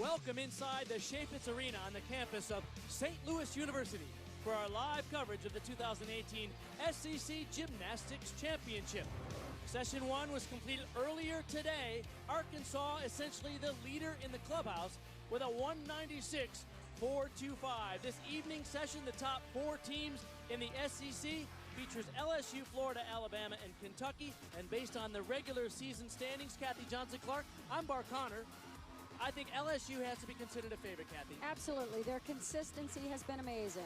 Welcome inside the Chaifetz Arena on the campus of St. Louis University for our live coverage of the 2018 SEC Gymnastics Championship. Session 1 was completed earlier today. Arkansas essentially the leader in the clubhouse with a 196.425. This evening session, the top 4 teams in the SEC features LSU, Florida, Alabama, and Kentucky. And based on the regular season standings, Kathy Johnson-Clark, I'm Bar Connor. I think LSU has to be considered a favorite, Kathy. Absolutely. Their consistency has been amazing.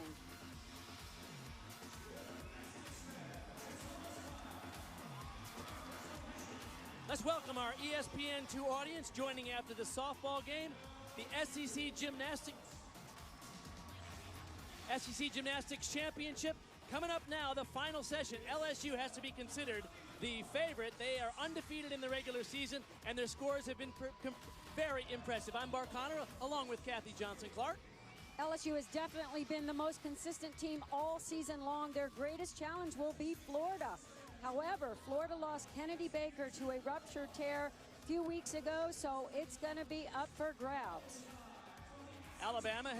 Let's welcome our ESPN2 audience joining after the softball game. The SEC Gymnastics Championship. Coming up now, the final session. LSU has to be considered the favorite. They are undefeated in the regular season, and their scores have been very impressive. I'm Bar Connor, along with Kathy Johnson-Clark. LSU has definitely been the most consistent team all season long. Their greatest challenge will be Florida. However, Florida lost Kennedy Baker to a ruptured tear a few weeks ago, so it's going to be up for grabs. Alabama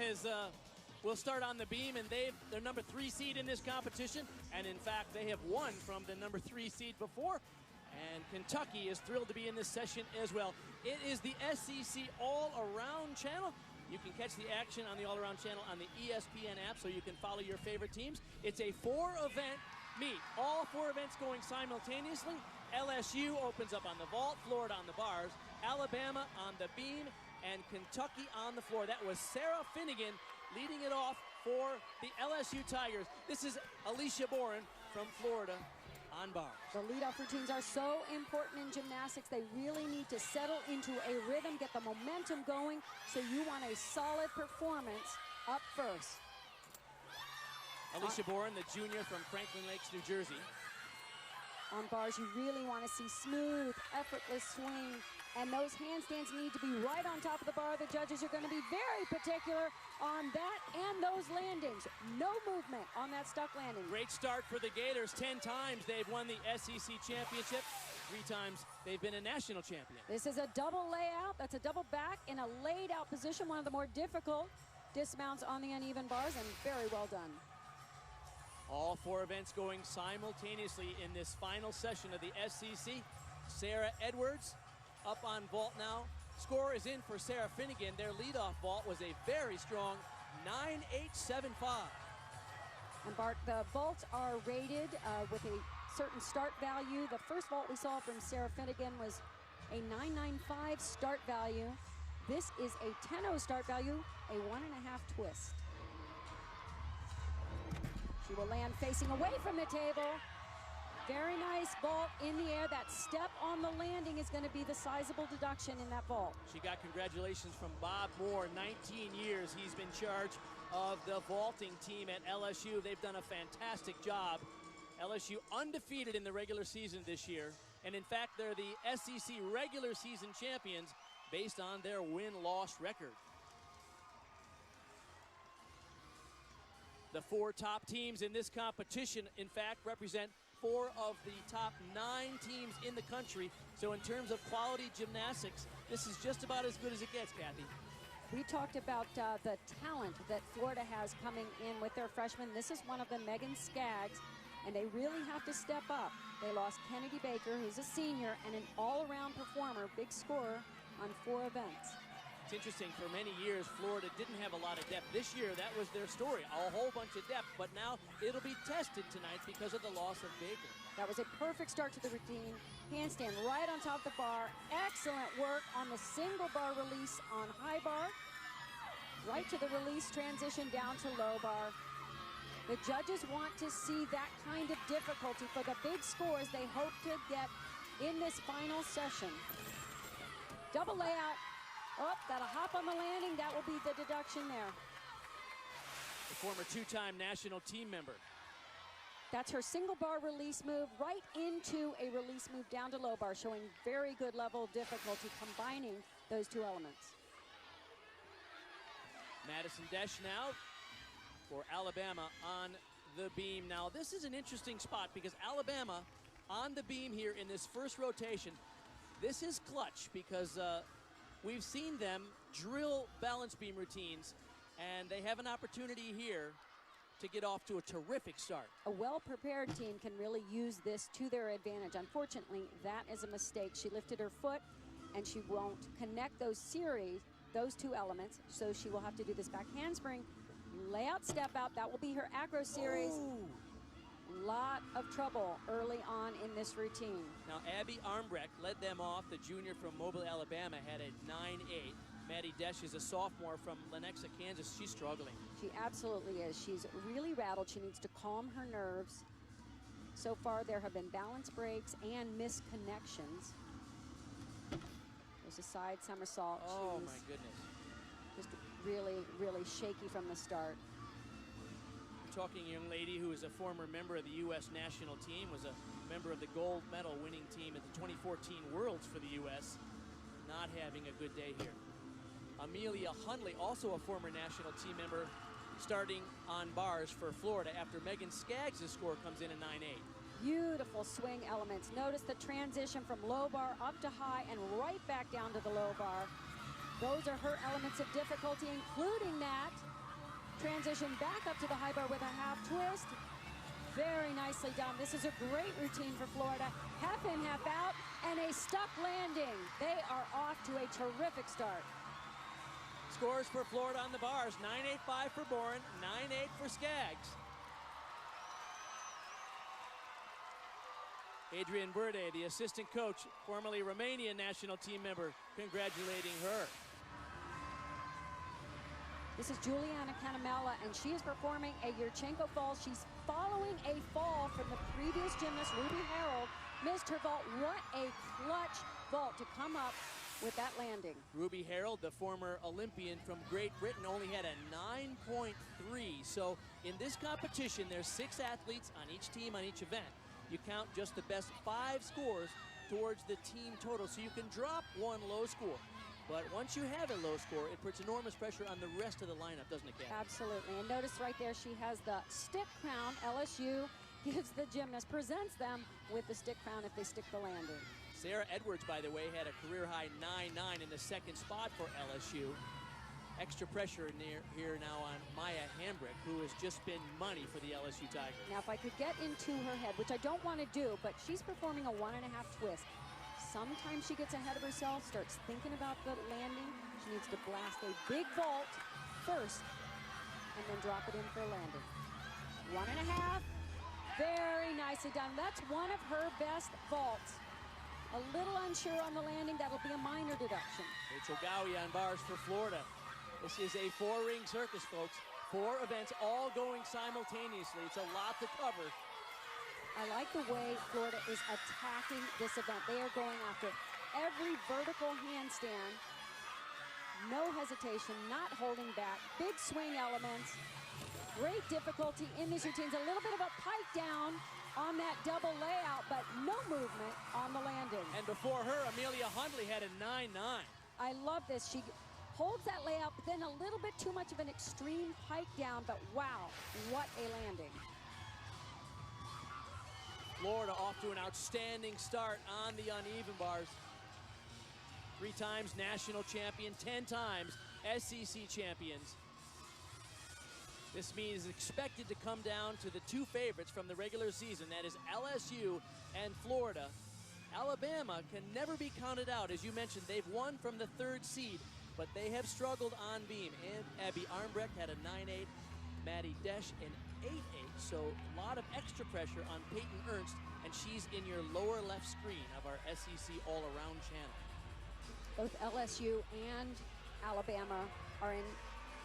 will start on the beam, and they're number 3 seed in this competition, and in fact they have won from the number 3 seed before. And Kentucky is thrilled to be in this session as well. It is the SEC All-Around channel. You can catch the action on the All-Around channel on the ESPN app, so you can follow your favorite teams. It's a 4-event meet. All 4 events going simultaneously. LSU opens up on the vault, Florida on the bars, Alabama on the beam, and Kentucky on the floor. That was Sarah Finnegan leading it off for the LSU Tigers. This is Alicia Boren from Florida on bars. The leadoff routines are so important in gymnastics. They really need to settle into a rhythm, get the momentum going, so you want a solid performance up first. Alicia Boren, the junior from Franklin Lakes, New Jersey. On bars, you really want to see smooth, effortless swing, and those handstands need to be right on top of the bar. The judges are going to be very particular on that and those landings. No movement on that stuck landing. Great start for the Gators. 10 times they've won the SEC Championship. 3 times they've been a national champion. This is a double layout. That's a double back in a laid out position, one of the more difficult dismounts on the uneven bars, and very well done. All 4 events going simultaneously in this final session of the SEC. Sarah Edwards up on vault now. Score is in for Sarah Finnegan. Their leadoff vault was a very strong 9.875. And Bart, the vaults are rated with a certain start value. The first vault we saw from Sarah Finnegan was a 9.95 start value. This is a 10.0 start value, a 1.5 twist. She will land facing away from the table. Very nice vault in the air. That step on the landing is going to be the sizable deduction in that vault. She got congratulations from Bob Moore. 19 years he's been in charge of the vaulting team at LSU. They've done a fantastic job. LSU undefeated in the regular season this year. And in fact, they're the SEC regular season champions based on their win-loss record. The 4 top teams in this competition, in fact, represent 4 of the top 9 teams in the country. So in terms of quality gymnastics, this is just about as good as it gets, Kathy. We talked about the talent that Florida has coming in with their freshmen. This is one of them, Megan Skaggs, and they really have to step up. They lost Kennedy Baker, who's a senior and an all-around performer, big scorer on 4 events. It's interesting, for many years, Florida didn't have a lot of depth. This year, that was their story, a whole bunch of depth, but now it'll be tested tonight because of the loss of Baker. That was a perfect start to the routine. Handstand right on top of the bar. Excellent work on the single bar release on high bar. Right to the release transition down to low bar. The judges want to see that kind of difficulty for the big scores they hope to get in this final session. Double layout. Oh, got a hop on the landing. That will be the deduction there. The former 2-time national team member. That's her single bar release move right into a release move down to low bar, showing very good level of difficulty combining those 2 elements. Madison Desch now for Alabama on the beam. Now, this is an interesting spot because Alabama on the beam here in this first rotation. This is clutch because we've seen them drill balance beam routines, and they have an opportunity here to get off to a terrific start. A well-prepared team can really use this to their advantage. Unfortunately, that is a mistake. She lifted her foot, and she won't connect those two elements, so she will have to do this back handspring, lay out, step out. That will be her acro series. Ooh. Lot of trouble early on in this routine. Now, Abby Armbrecht led them off. The junior from Mobile, Alabama, had a 9.8. Maddie Desch is a sophomore from Lenexa, Kansas. She's struggling. She absolutely is. She's really rattled. She needs to calm her nerves. So far, there have been balance breaks and misconnections. There's a side somersault. Oh, She's my goodness. just really, really shaky from the start. Talking a young lady who is a former member of the U.S. national team, was a member of the gold medal winning team at the 2014 Worlds for the U.S. Not having a good day here. Amelia Hundley, also a former national team member, starting on bars for Florida after Megan Skaggs' score comes in at 9.8. Beautiful swing elements. Notice the transition from low bar up to high and right back down to the low bar. Those are her elements of difficulty, including that transition back up to the high bar with a half twist. Very nicely done. This is a great routine for Florida. Half in, half out, and a stuck landing. They are off to a terrific start. Scores for Florida on the bars, 9.85 for Boren, 9.8 for Skaggs. Adrian Burde, the assistant coach, formerly Romanian national team member, congratulating her. This is Juliana Canamella, and she is performing a Yurchenko fall. She's following a fall from the previous gymnast, Ruby Harold. Missed her vault. What a clutch vault to come up with that landing. Ruby Harold, the former Olympian from Great Britain, only had a 9.3. So in this competition, there's 6 athletes on each team on each event. You count just the best 5 scores towards the team total, so you can drop one low score. But once you have a low score, it puts enormous pressure on the rest of the lineup, doesn't it, Kat? Absolutely. And notice right there, she has the stick crown. LSU gives the gymnast, presents them with the stick crown if they stick the landing. Sarah Edwards, by the way, had a career-high 9.9 in the second spot for LSU. Extra pressure here now on Maya Hambrick, who has just been money for the LSU Tigers. Now, if I could get into her head, which I don't want to do, but she's performing a 1.5 twist. Sometimes she gets ahead of herself, starts thinking about the landing. She needs to blast a big vault first and then drop it in for a landing. 1.5, very nicely done. That's one of her best vaults. A little unsure on the landing, that'll be a minor deduction. Rachel Gowie on bars for Florida. This is a 4-ring circus, folks. 4 events all going simultaneously. It's a lot to cover. I like the way Florida is attacking this event. They are going after every vertical handstand. No hesitation, not holding back. Big swing elements. Great difficulty in these routines. A little bit of a pike down on that double layout, but no movement on the landing. And before her, Amelia Hundley had a 9.9. I love this. She holds that layout, but then a little bit too much of an extreme pike down, but wow, what a landing. Florida off to an outstanding start on the uneven bars. 3 times national champion, 10 times SEC champions. This meet is expected to come down to the 2 favorites from the regular season. That is LSU and Florida. Alabama can never be counted out. As you mentioned, they've won from the 3rd seed, but they have struggled on beam. And Abby Armbrecht had a 9.8, Maddie Desch an 8.8. So a lot of extra pressure on Peyton Ernst, and she's in your lower left screen of our SEC all-around channel. Both LSU and Alabama are in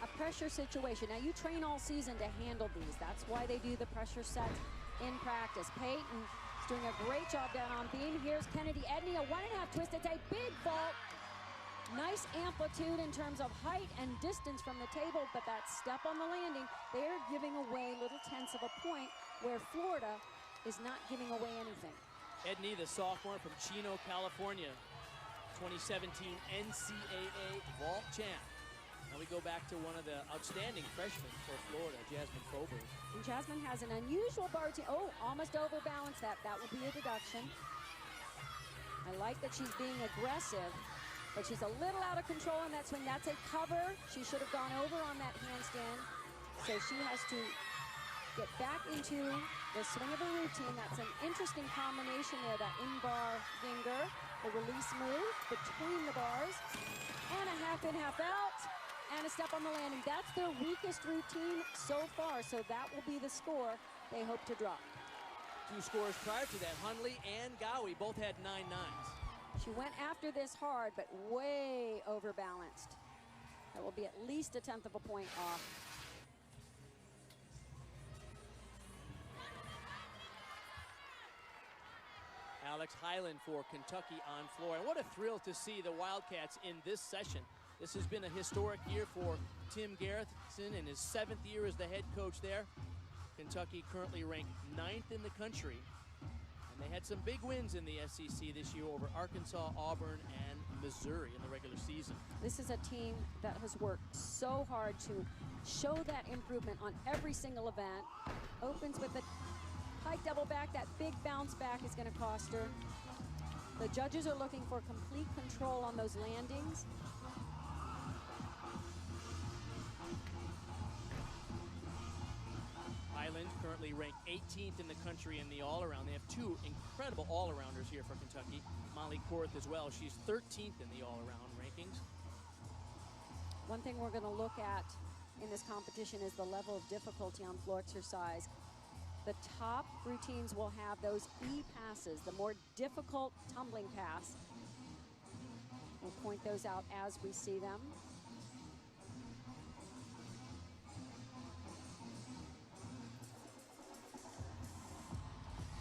a pressure situation. Now, you train all season to handle these. That's why they do the pressure sets in practice. Peyton is doing a great job down on beam. Here's Kennedy Edney, a 1.5 twist. It's a big vault. Nice amplitude in terms of height and distance from the table, but that step on the landing, they're giving away little tenths of a point where Florida is not giving away anything. Edney, the sophomore from Chino, California, 2017 NCAA vault champ. Now we go back to one of the outstanding freshmen for Florida, Jasmine Fober. And Jasmine has an unusual bar routine. Oh, almost overbalanced that. That will be a deduction. I like that she's being aggressive but she's a little out of control in that swing. That's a cover. She should have gone over on that handstand. So she has to get back into the swing of her routine. That's an interesting combination there, that in-bar Ginger, the release move between the bars, and a half in, half out, and a step on the landing. That's their weakest routine so far, so that will be the score they hope to drop. 2 scores prior to that, Hundley and Gowie both had 9-9s. She went after this hard, but way overbalanced. That will be at least a 1/10 of a point off. Alex Highland for Kentucky on floor. And what a thrill to see the Wildcats in this session. This has been a historic year for Tim Garrison in his 7th year as the head coach there. Kentucky currently ranked 9th in the country. And they had some big wins in the SEC this year over Arkansas, Auburn, and Missouri in the regular season. This is a team that has worked so hard to show that improvement on every single event. Opens with a high double back. That big bounce back is going to cost her. The judges are looking for complete control on those landings. Highland currently ranked 18th in the country in the all-around. They have 2 incredible all-arounders here for Kentucky. Molly Korth as well. She's 13th in the all-around rankings. One thing we're going to look at in this competition is the level of difficulty on floor exercise. The top routines will have those E passes, the more difficult tumbling pass. We'll point those out as we see them.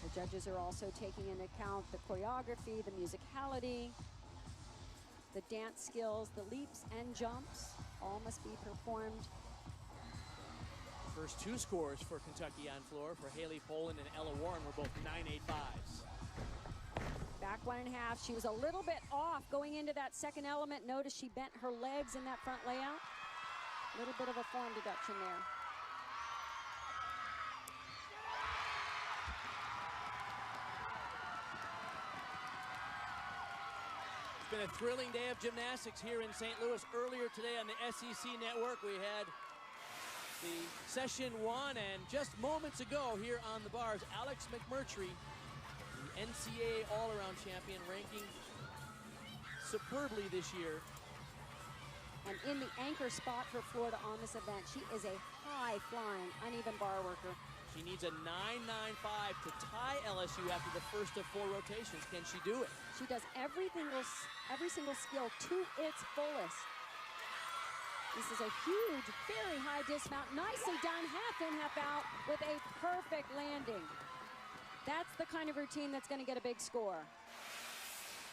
The judges are also taking into account the choreography, the musicality, the dance skills, the leaps and jumps, all must be performed. First 2 scores for Kentucky on floor for Haley Poland and Ella Warren were both 9.85s. Back 1.5. She was a little bit off going into that second element. Notice she bent her legs in that front layout. A little bit of a form deduction there. It's been a thrilling day of gymnastics here in St. Louis. Earlier today on the SEC Network, we had the session 1, and just moments ago here on the bars, Alex McMurtry, the NCAA all-around champion, ranking superbly this year. And in the anchor spot for Florida on this event, she is a high-flying, uneven bar worker. She needs a 9.95 to tie LSU after the first of 4 rotations. Can she do it? She does every single skill to its fullest. This is a huge, very high dismount. Nicely done, half in, half out, with a perfect landing. That's the kind of routine that's going to get a big score.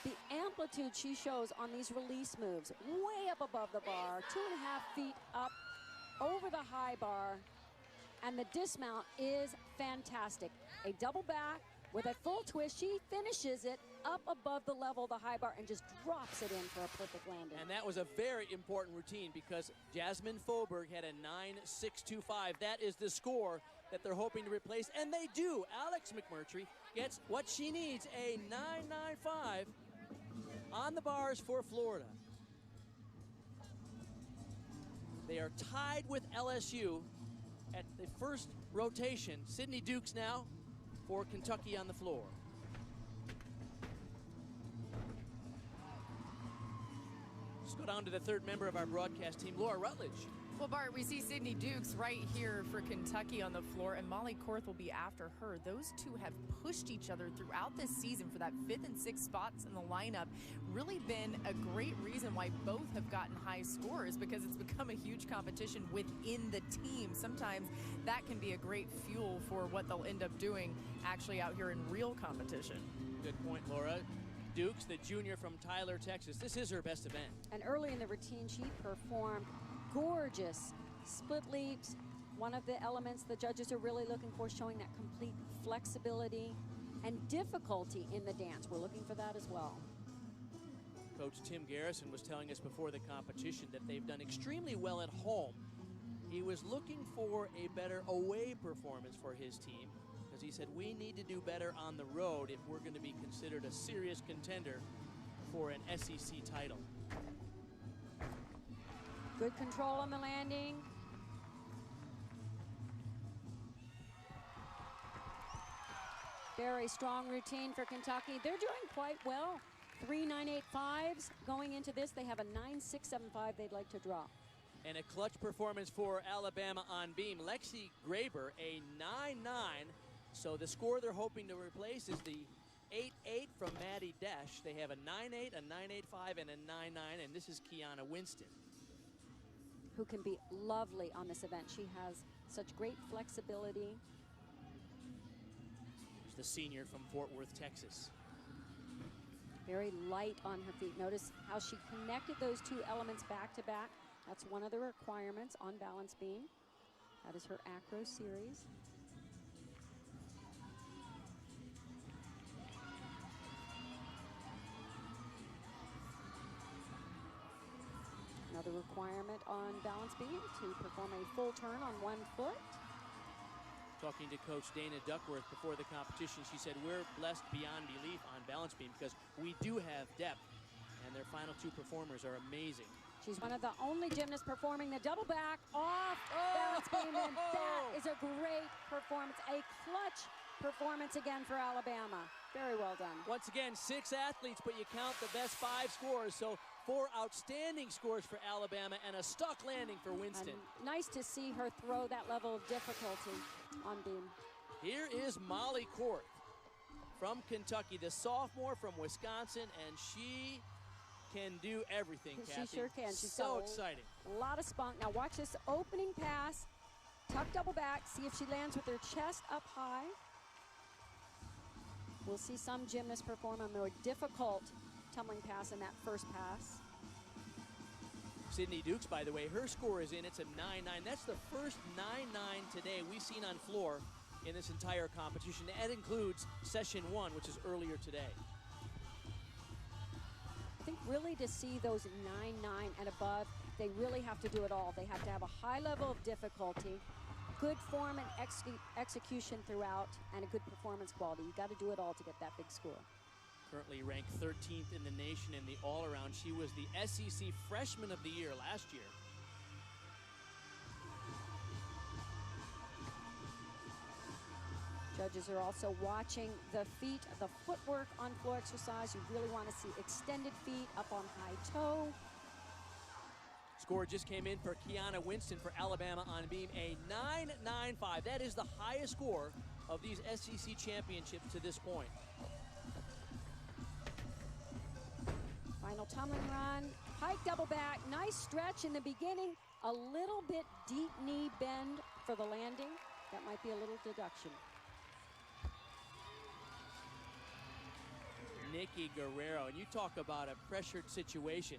The amplitude she shows on these release moves, way up above the bar, 2.5 feet up over the high bar, and the dismount is fantastic. A double back with a full twist. She finishes it up above the level of the high bar and just drops it in for a perfect landing. And that was a very important routine because Jasmine Foberg had a 9.625. That is the score that they're hoping to replace, and they do. Alex McMurtry gets what she needs, a 9.95 on the bars for Florida. They are tied with LSU at the first rotation. Sydney Dukes now for Kentucky on the floor. Let's go down to the 3rd member of our broadcast team, Laura Rutledge. Well, Bart, we see Sydney Dukes right here for Kentucky on the floor, and Molly Korth will be after her. Those two have pushed each other throughout this season for that 5th and 6th spots in the lineup. Really been a great reason why both have gotten high scores, because it's become a huge competition within the team. Sometimes that can be a great fuel for what they'll end up doing actually out here in real competition. Good point, Laura. Dukes, the junior from Tyler, Texas. This is her best event. And early in the routine, she performed gorgeous split leaps. One of the elements the judges are really looking for, showing that complete flexibility and difficulty in the dance. We're looking for that as well. Coach Tim Garrison was telling us before the competition that they've done extremely well at home. He was looking for a better away performance for his team, because he said we need to do better on the road if we're going to be considered a serious contender for an SEC title. Good control on the landing. Very strong routine for Kentucky. They're doing quite well. 3 9.85s going into this. They have a 9.675 they'd like to drop. And a clutch performance for Alabama on beam. Lexi Graber, a 9.9. So the score they're hoping to replace is the 8.8 from Maddie Desch. They have a 9.8, a 9.85, and a 9.9, and this is Kiana Winston, who can be lovely on this event. She has such great flexibility. She's the senior from Fort Worth, Texas. Very light on her feet. Notice how she connected those two elements back to back. That's one of the requirements on balance beam. That is her acro series. Another requirement on balance beam to perform a full turn on one foot. Talking to Coach Dana Duckworth before the competition, she said, we're blessed beyond belief on balance beam because we do have depth, and their final two performers are amazing. She's one of the only gymnasts performing the double back off balance beam, and that is a great performance, a clutch performance again for Alabama. Very well done. Once again, 6 athletes, but you count the best 5 scores, so 4 outstanding scores for Alabama and a stuck landing for Winston. And nice to see her throw that level of difficulty on beam. Here is Molly Korth from Kentucky, the sophomore from Wisconsin, and she can do everything, Kathy. She sure can. She's so exciting. A lot of spunk. Now watch this opening pass. Tuck double back. See if she lands with her chest up high. We'll see some gymnasts perform a more difficult tumbling pass in that first pass. Sydney Dukes, by the way, her score is in. It's a 9.9. That's the first 9.9 today we've seen on floor in this entire competition. That includes session 1, which is earlier today. I think really to see those 9.9 and above, they really have to do it all. They have to have a high level of difficulty, good form and execution throughout, and a good performance quality. You got to do it all to get that big score. Currently ranked 13th in the nation in the all-around. She was the SEC Freshman of the Year last year. Judges are also watching the feet, the footwork on floor exercise. You really want to see extended feet up on high toe. Score just came in for Kiana Winston for Alabama on beam, a 9.95. That is the highest score of these SEC championships to this point. Final tumbling run, pike double back, nice stretch in the beginning, a little bit deep knee bend for the landing. That might be a little deduction. Nikki Guerrero, and you talk about a pressured situation.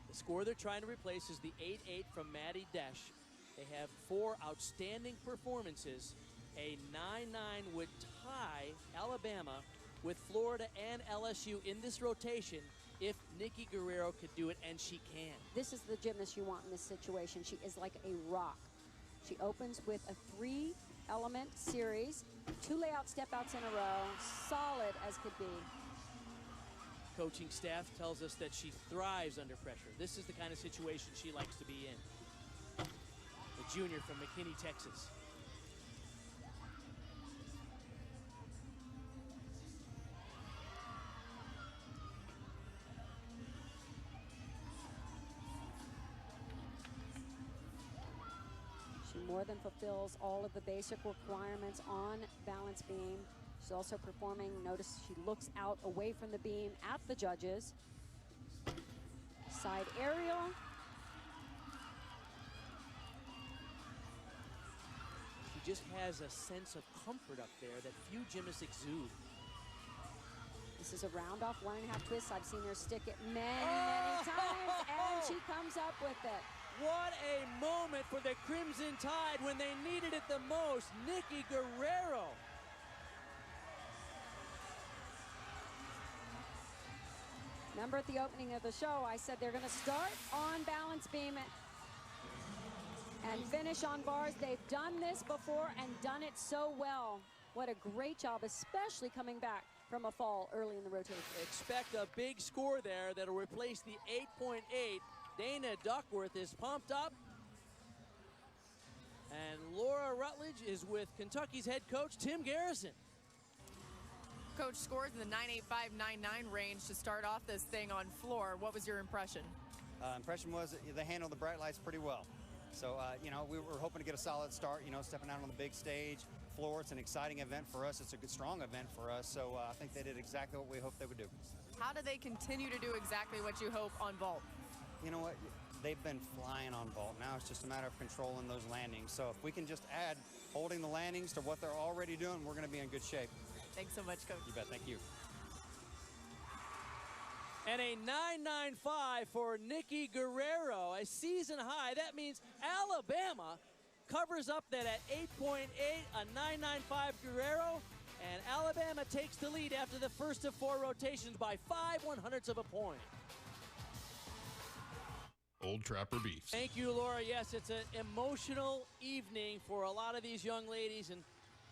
The score they're trying to replace is the 8.8 from Maddie Desch. They have 4 outstanding performances. A 9.9 would tie Alabama with Florida and LSU in this rotation if Nikki Guerrero could do it, and she can. This is the gymnast you want in this situation. She is like a rock. She opens with a 3-element series, 2 layout step outs in a row, solid as could be. Coaching staff tells us that she thrives under pressure. This is the kind of situation she likes to be in. The junior from McKinney, Texas. She more than fulfills all of the basic requirements on balance beam. She's also performing, notice she looks out away from the beam at the judges. Side aerial. She just has a sense of comfort up there that few gymnasts exude. This is a round off 1.5 twist. I've seen her stick it many times, and she comes up with it. What a moment for the Crimson Tide when they needed it the most. Nikki Guerrero. Remember at the opening of the show, I said they're going to start on balance beam and finish on bars. They've done this before and done it so well. What a great job, especially coming back from a fall early in the rotation. Expect a big score there that'll replace the 8.8 Dana Duckworth is pumped up. And Laura Rutledge is with Kentucky's head coach, Tim Garrison. Coach scores in the 9.85-9.9 range to start off this thing on floor. What was your impression? Impression was they handled the bright lights pretty well. So, you know, we were hoping to get a solid start, you know, stepping out on the big stage. Floor, it's an exciting event for us. It's a good, strong event for us. So I think they did exactly what we hoped they would do. How do they continue to do exactly what you hope on vault? You know what? They've been flying on vault. Now it's just a matter of controlling those landings. So if we can just add holding the landings to what they're already doing, we're going to be in good shape. Thanks so much, Coach. You bet. Thank you. And a 9.95 for Nikki Guerrero, a season high. That means Alabama covers up that at 8.8, a 9.95 Guerrero, and Alabama takes the lead after the first of 4 rotations by 5/100ths of a point. Old Trapper Beefs. Thank you, Laura. Yes, it's an emotional evening for a lot of these young ladies and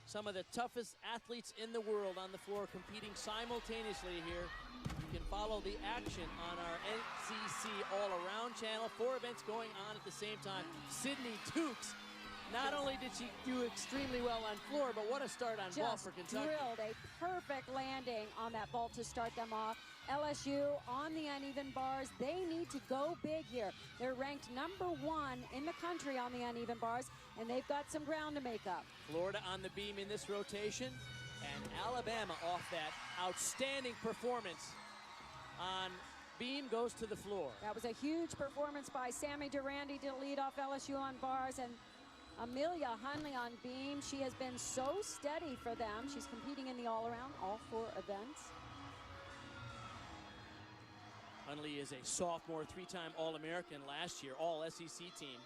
some of the toughest athletes in the world on the floor competing simultaneously here. You can follow the action on our NCC All-Around channel. 4 events going on at the same time. Sydney Tukes, not only did she do extremely well on floor, but what a start on vault for Kentucky. Drilled a perfect landing on that vault to start them off. LSU on the uneven bars. They need to go big here. They're ranked #1 in the country on the uneven bars, and they've got some ground to make up. Florida on the beam in this rotation, and Alabama off that outstanding performance on beam goes to the floor. That was a huge performance by Sammy Durandi to lead off LSU on bars, and Amelia Hunley on beam. She has been so steady for them. She's competing in the all-around, all 4 events. Hunley is a sophomore, 3-time All-American last year, all-SEC team.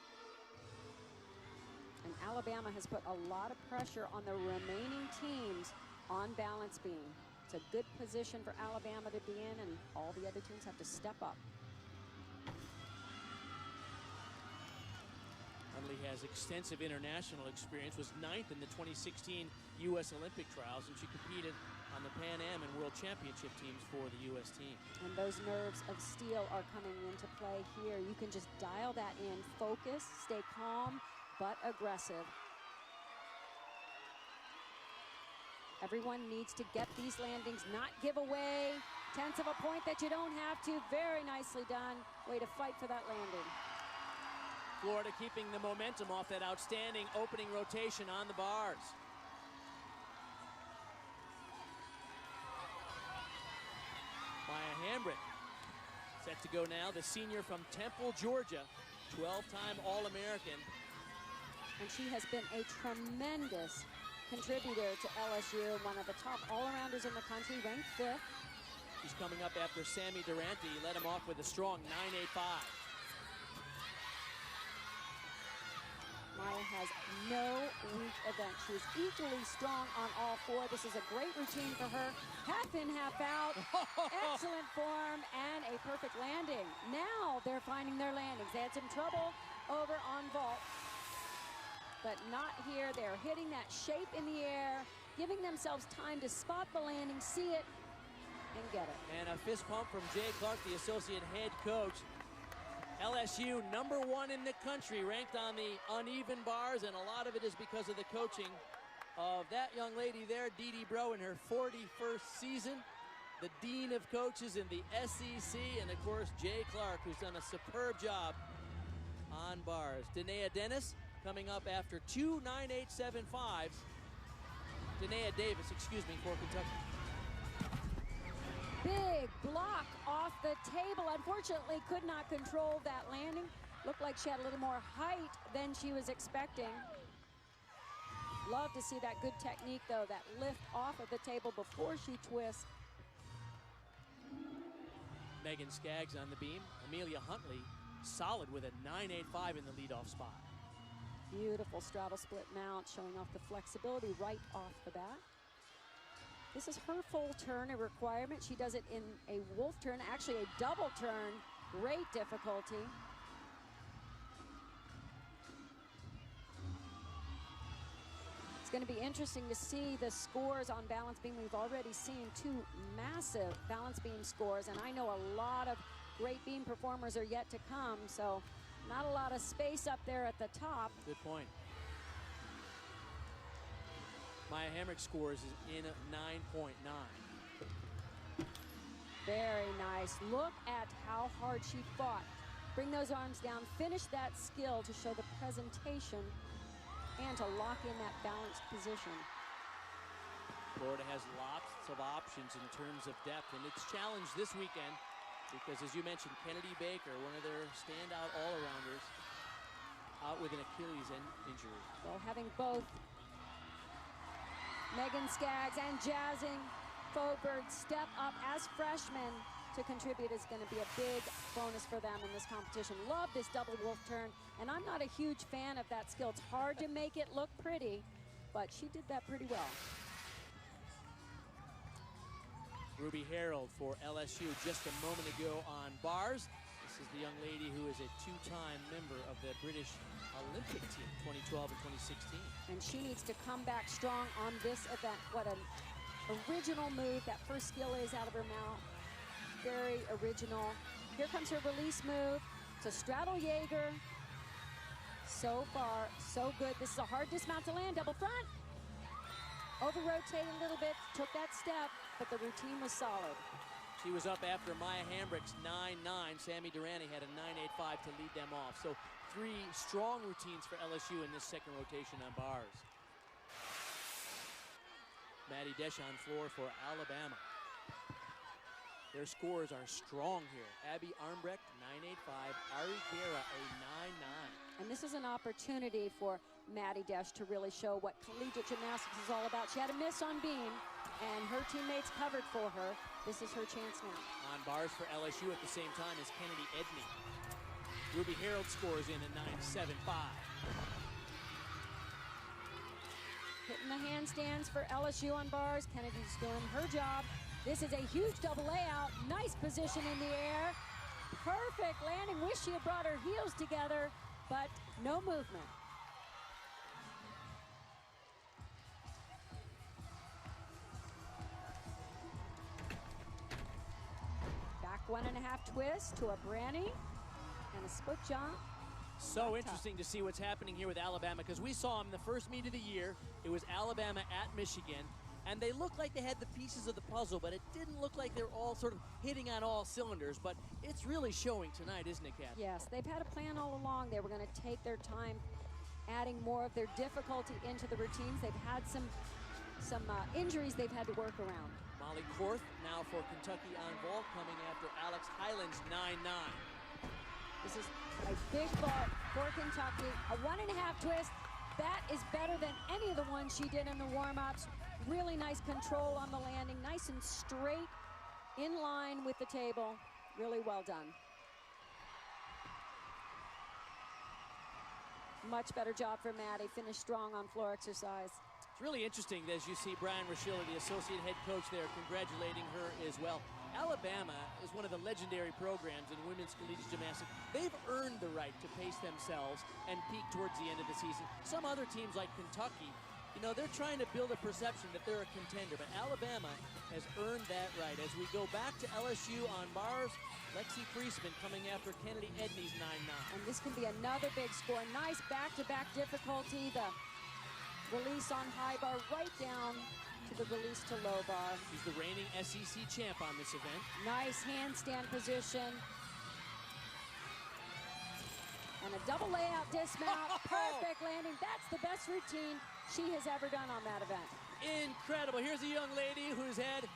And Alabama has put a lot of pressure on the remaining teams on balance beam. It's a good position for Alabama to be in, and all the other teams have to step up. Hunley has extensive international experience, was 9th in the 2016 U.S. Olympic trials, and she competed on the Pan Am and World Championship teams for the U.S. team. And those nerves of steel are coming into play here. You can just dial that in, focus, stay calm, but aggressive. Everyone needs to get these landings, not give away 1/10 of a point that you don't have to. Very nicely done. Way to fight for that landing. Florida keeping the momentum off that outstanding opening rotation on the bars. Maya Hambrick set to go now, the senior from Temple, Georgia, 12-time All-American. And she has been a tremendous contributor to LSU, one of the top all-arounders in the country, ranked 5th. She's coming up after Sammy Durante. Led him off with a strong 9.85. Maya has no weak event. She is equally strong on all 4. This is a great routine for her. Half in, half out. Excellent form and a perfect landing. Now they're finding their landings. They had some trouble over on vault, but not here. They're hitting that shape in the air, giving themselves time to spot the landing, see it, and get it. And a fist pump from Jay Clark, the associate head coach. LSU #1 in the country, ranked on the uneven bars, and a lot of it is because of the coaching of that young lady there, Dee Dee Bro, in her 41st season, the dean of coaches in the SEC, and of course Jay Clark, who's done a superb job on bars. Danae Dennis coming up after 2 9.875s. Danae Davis, excuse me, for Kentucky. Big block off the table. Unfortunately, could not control that landing. Looked like she had a little more height than she was expecting. Love to see that good technique, though, that lift off of the table before she twists. Megan Skaggs on the beam. Amelia Huntley solid with a 9.85 in the leadoff spot. Beautiful straddle split mount, showing off the flexibility right off the bat. This is her full turn, a requirement. She does it in a wolf turn, actually a double turn. Great difficulty. It's going to be interesting to see the scores on balance beam. We've already seen 2 massive balance beam scores, and I know a lot of great beam performers are yet to come, so not a lot of space up there at the top. Good point. Maya Hamrick scores in 9.9. Very nice. Look at how hard she fought. Bring those arms down, finish that skill to show the presentation and to lock in that balanced position. Florida has lots of options in terms of depth, and it's challenged this weekend because, as you mentioned, Kennedy Baker, one of their standout all-arounders, out with an Achilles injury. Well, having both Megan Skaggs and Jazzing Faubourg step up as freshmen to contribute is going to be a big bonus for them in this competition. Love this double wolf turn, and I'm not a huge fan of that skill. It's hard to make it look pretty, but she did that pretty well. Ruby Harold for LSU just a moment ago on bars. This is the young lady who is a two-time member of the British Olympic team, 2012 and 2016. And she needs to come back strong on this event. What an original move. That first skill is out of her mouth. Very original. Here comes her release move to straddle Jaeger. So far, so good. This is a hard dismount to land, double front. Over-rotate a little bit, took that step, but the routine was solid. She was up after Maya Hamrick's 9.9. Sammy Durrani had a 9.85 to lead them off. So 3 strong routines for LSU in this second rotation on bars. Maddie Desch on floor for Alabama. Their scores are strong here. Abby Armbrecht, 9.85. Ari Guerra, a 9.9. And this is an opportunity for Maddie Desch to really show what collegiate gymnastics is all about. She had a miss on beam, and her teammates covered for her. This is her chance now. On bars for LSU at the same time is Kennedy Edney. Ruby Harold scores in a 9.75. Hitting the handstands for LSU on bars. Kennedy's doing her job. This is a huge double layout. Nice position in the air. Perfect landing. Wish she had brought her heels together, but no movement. Back 1.5 twist to a Branny and a split jump. So interesting to see what's happening here with Alabama, because we saw them the first meet of the year. It was Alabama at Michigan, and they looked like they had the pieces of the puzzle, but it didn't look like they're all sort of hitting on all cylinders. But it's really showing tonight, isn't it, Kat? Yes, they've had a plan all along. They were going to take their time adding more of their difficulty into the routines. They've had some injuries they've had to work around. Molly Korth now for Kentucky on vault, coming after Alex Highland's 9.9. This is a big vault for Kentucky. A 1.5 twist. That is better than any of the ones she did in the warm-ups. Really nice control on the landing. Nice and straight, in line with the table. Really well done. Much better job for Maddie. Finished strong on floor exercise. It's really interesting as you see Brian Rashilla, the associate head coach there, congratulating her as well. Alabama is one of the legendary programs in women's collegiate gymnastics. They've earned the right to pace themselves and peak towards the end of the season. Some other teams like Kentucky, you know, they're trying to build a perception that they're a contender, but Alabama has earned that right. As we go back to LSU on bars, Lexi Priestman coming after Kennedy Edney's 9.9. And this can be another big score. Nice back-to-back difficulty. The release on high bar right down to the release to low bar. She's the reigning SEC champ on this event. Nice handstand position. And a double layout dismount. Perfect landing. That's the best routine she has ever done on that event. Incredible. Here's a young lady who's had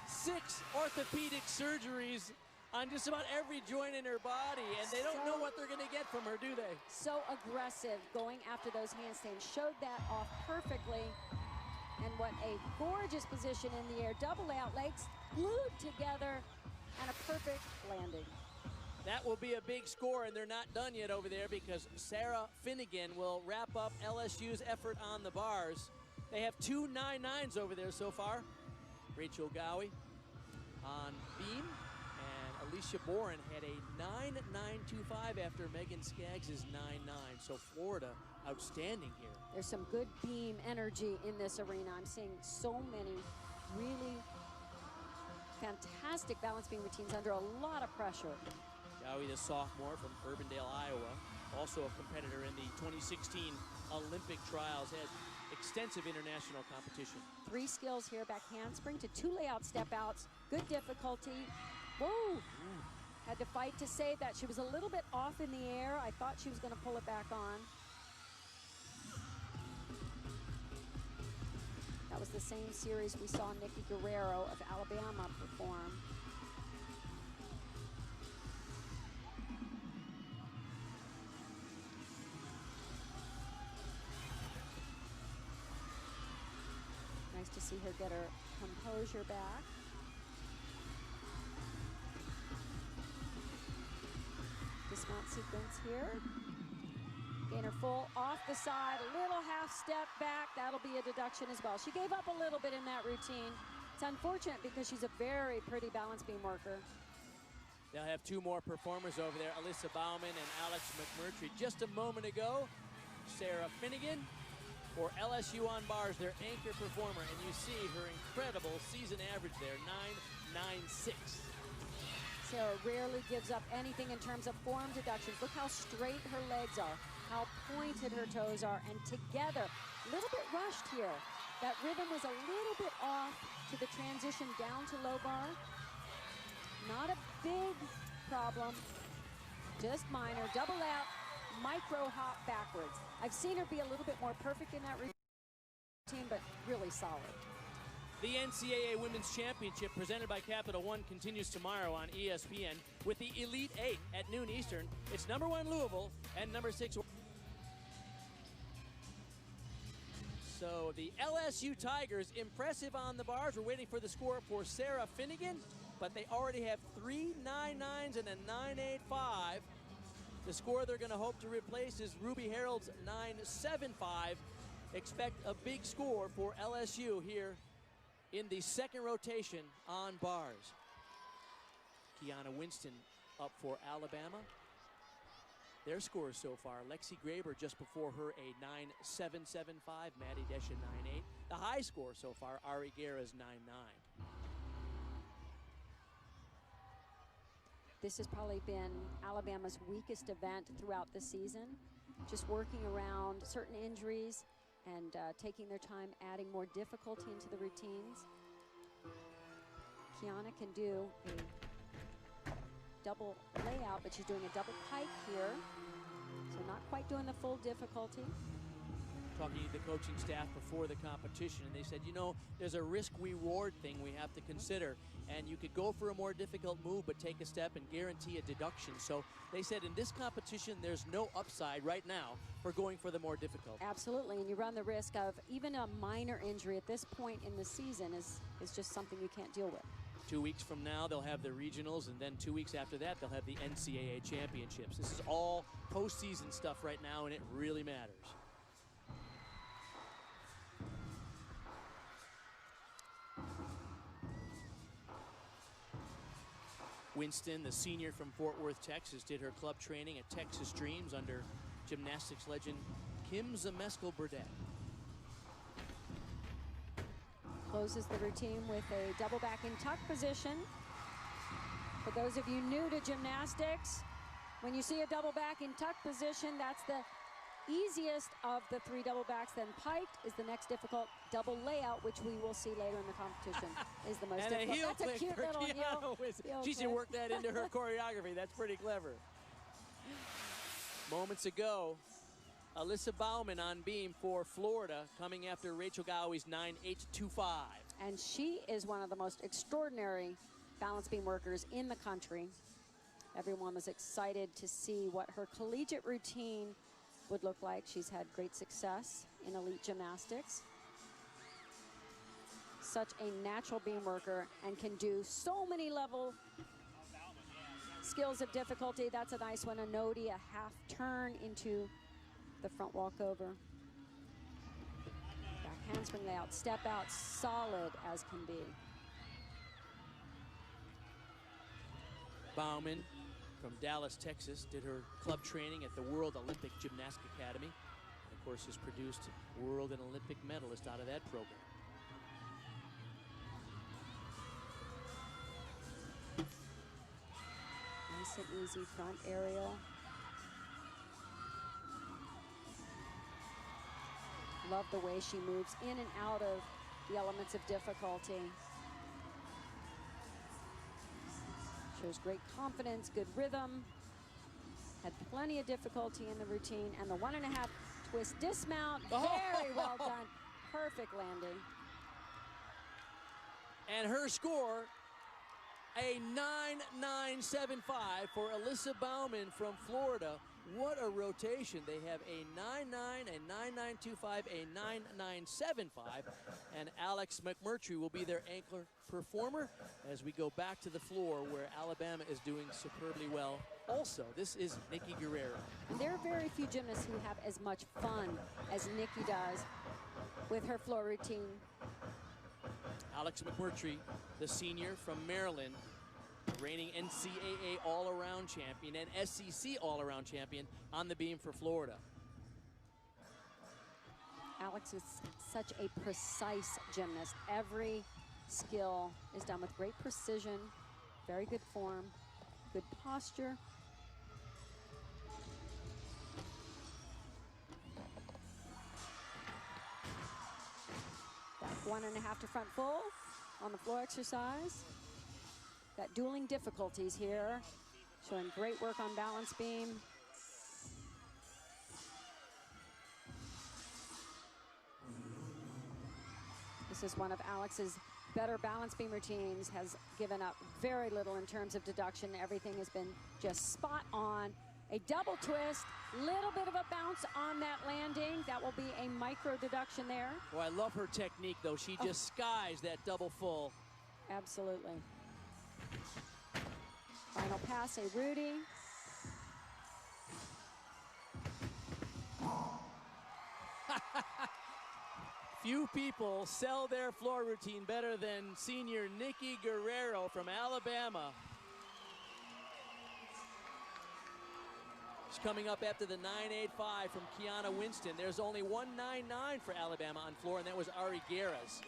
6 orthopedic surgeries on just about every joint in her body, and they don't know what they're going to get from her, do they? So aggressive going after those handstands. Showed that off perfectly. And what a gorgeous position in the air. Double layout, legs glued together, and a perfect landing. That will be a big score, and they're not done yet over there because Sarah Finnegan will wrap up LSU's effort on the bars. They have 2 9.9s over there so far. Rachel Gowie on beam, and Alicia Boren had a 9.925 after Megan Skaggs' 9.9. So Florida outstanding here. There's some good beam energy in this arena. I'm seeing so many really fantastic balance beam routines under a lot of pressure. Gowie, the sophomore from Urbandale, Iowa, also a competitor in the 2016 Olympic trials, had extensive international competition. 3 skills here, back handspring to 2 layout step outs. Good difficulty. Whoa! Had to fight to save that. She was a little bit off in the air. I thought she was going to pull it back on. That was the same series we saw Nikki Guerrero of Alabama perform. Nice to see her get her composure back. Dismount sequence here. Gainer full off the side, a little half step back. That'll be a deduction as well. She gave up a little bit in that routine. It's unfortunate because she's a very pretty balance beam worker. They'll have 2 more performers over there, Alyssa Bauman and Alex McMurtry. Just a moment ago, Sarah Finnegan for LSU on bars, their anchor performer, and you see her incredible season average there, 9.96. Sarah rarely gives up anything in terms of form deductions. Look how straight her legs are, how pointed her toes are, and together, a little bit rushed here. That rhythm was a little bit off to the transition down to low bar. Not a big problem, just minor. Double out, micro hop backwards. I've seen her be a little bit more perfect in that routine, but really solid. The NCAA Women's Championship presented by Capital One continues tomorrow on ESPN with the Elite 8 at noon Eastern. It's number 1 Louisville and number 6. So the LSU Tigers, impressive on the bars. We're waiting for the score for Sarah Finnegan, but they already have 3 9.9s and a 9.85. The score they're going to hope to replace is Ruby Harold's 9.75. Expect a big score for LSU here in the second rotation on bars. Kiana Winston up for Alabama. Their scores so far, Lexi Graber just before her a 9.775, Maddie Desch a 9.8. The high score so far, Ari Guerra's 9.9. This has probably been Alabama's weakest event throughout the season. Just working around certain injuries and taking their time, adding more difficulty into the routines. Kiana can do a double layout, but she's doing a double pike here. So not quite doing the full difficulty. Talking to the coaching staff before the competition, and they said, you know, there's a risk-reward thing we have to consider, and you could go for a more difficult move but take a step and guarantee a deduction. So they said in this competition there's no upside right now for going for the more difficult. Absolutely, and you run the risk of even a minor injury at this point in the season is just something you can't deal with. 2 weeks from now they'll have the regionals, and then 2 weeks after that they'll have the NCAA championships. This is all postseason stuff right now, and it really matters. Winston, the senior from Fort Worth, Texas, did her club training at Texas Dreams under gymnastics legend Kim Zameskel-Burdett. Closes the routine with a double back in tuck position. For those of you new to gymnastics, when you see a double back in tuck position, that's the easiest of the 3 double backs. Then piked is the next difficult. Double layout, which we will see later in the competition, is the most difficult. Heel That's a cute little heel she should clip. work that into her choreography. That's pretty clever. Moments ago, Alyssa Bauman on beam for Florida, coming after Rachel Gowie's 9.825. And she is one of the most extraordinary balance beam workers in the country. Everyone was excited to see what her collegiate routine would look like. She's had great success in elite gymnastics. Such a natural beam worker and can do so many level skills of difficulty. That's a nice one. A nodi, a half turn into the front walkover. Back handspring layout, step out, solid as can be. Bauman from Dallas, Texas, did her club training at the World Olympic Gymnastics Academy. And of course, has produced world and Olympic medalists out of that program. Nice and easy front aerial. Love the way she moves in and out of the elements of difficulty. Shows great confidence, good rhythm. Had plenty of difficulty in the routine, and the 1.5 twist dismount, very well done. Perfect landing. And her score, a 9.975 for Alyssa Bauman from Florida. What a rotation. They have a 9.9, a 9.925, a 9.975, and Alex McMurtry will be their anchor performer as we go back to the floor where Alabama is doing superbly well. Also, this is Nikki Guerrero. And there are very few gymnasts who have as much fun as Nikki does with her floor routine. Alex McMurtry, the senior from Maryland, reigning NCAA all-around champion and SEC all-around champion on the beam for Florida. Alex is such a precise gymnast. Every skill is done with great precision, very good form, good posture. Back 1.5 to front full on the floor exercise. Got dueling difficulties here, showing great work on balance beam. This is one of Alex's better balance beam routines, has given up very little in terms of deduction. Everything has been just spot on. A double twist, little bit of a bounce on that landing. That will be a micro deduction there. Oh, I love her technique, though. She just skies that double full. Absolutely. Final pass, a Rudy. Few people sell their floor routine better than senior Nikki Guerrero from Alabama. She's coming up after the 9.85 from Kiana Winston. There's only 1.99 for Alabama on floor, and that was Ari Guerras.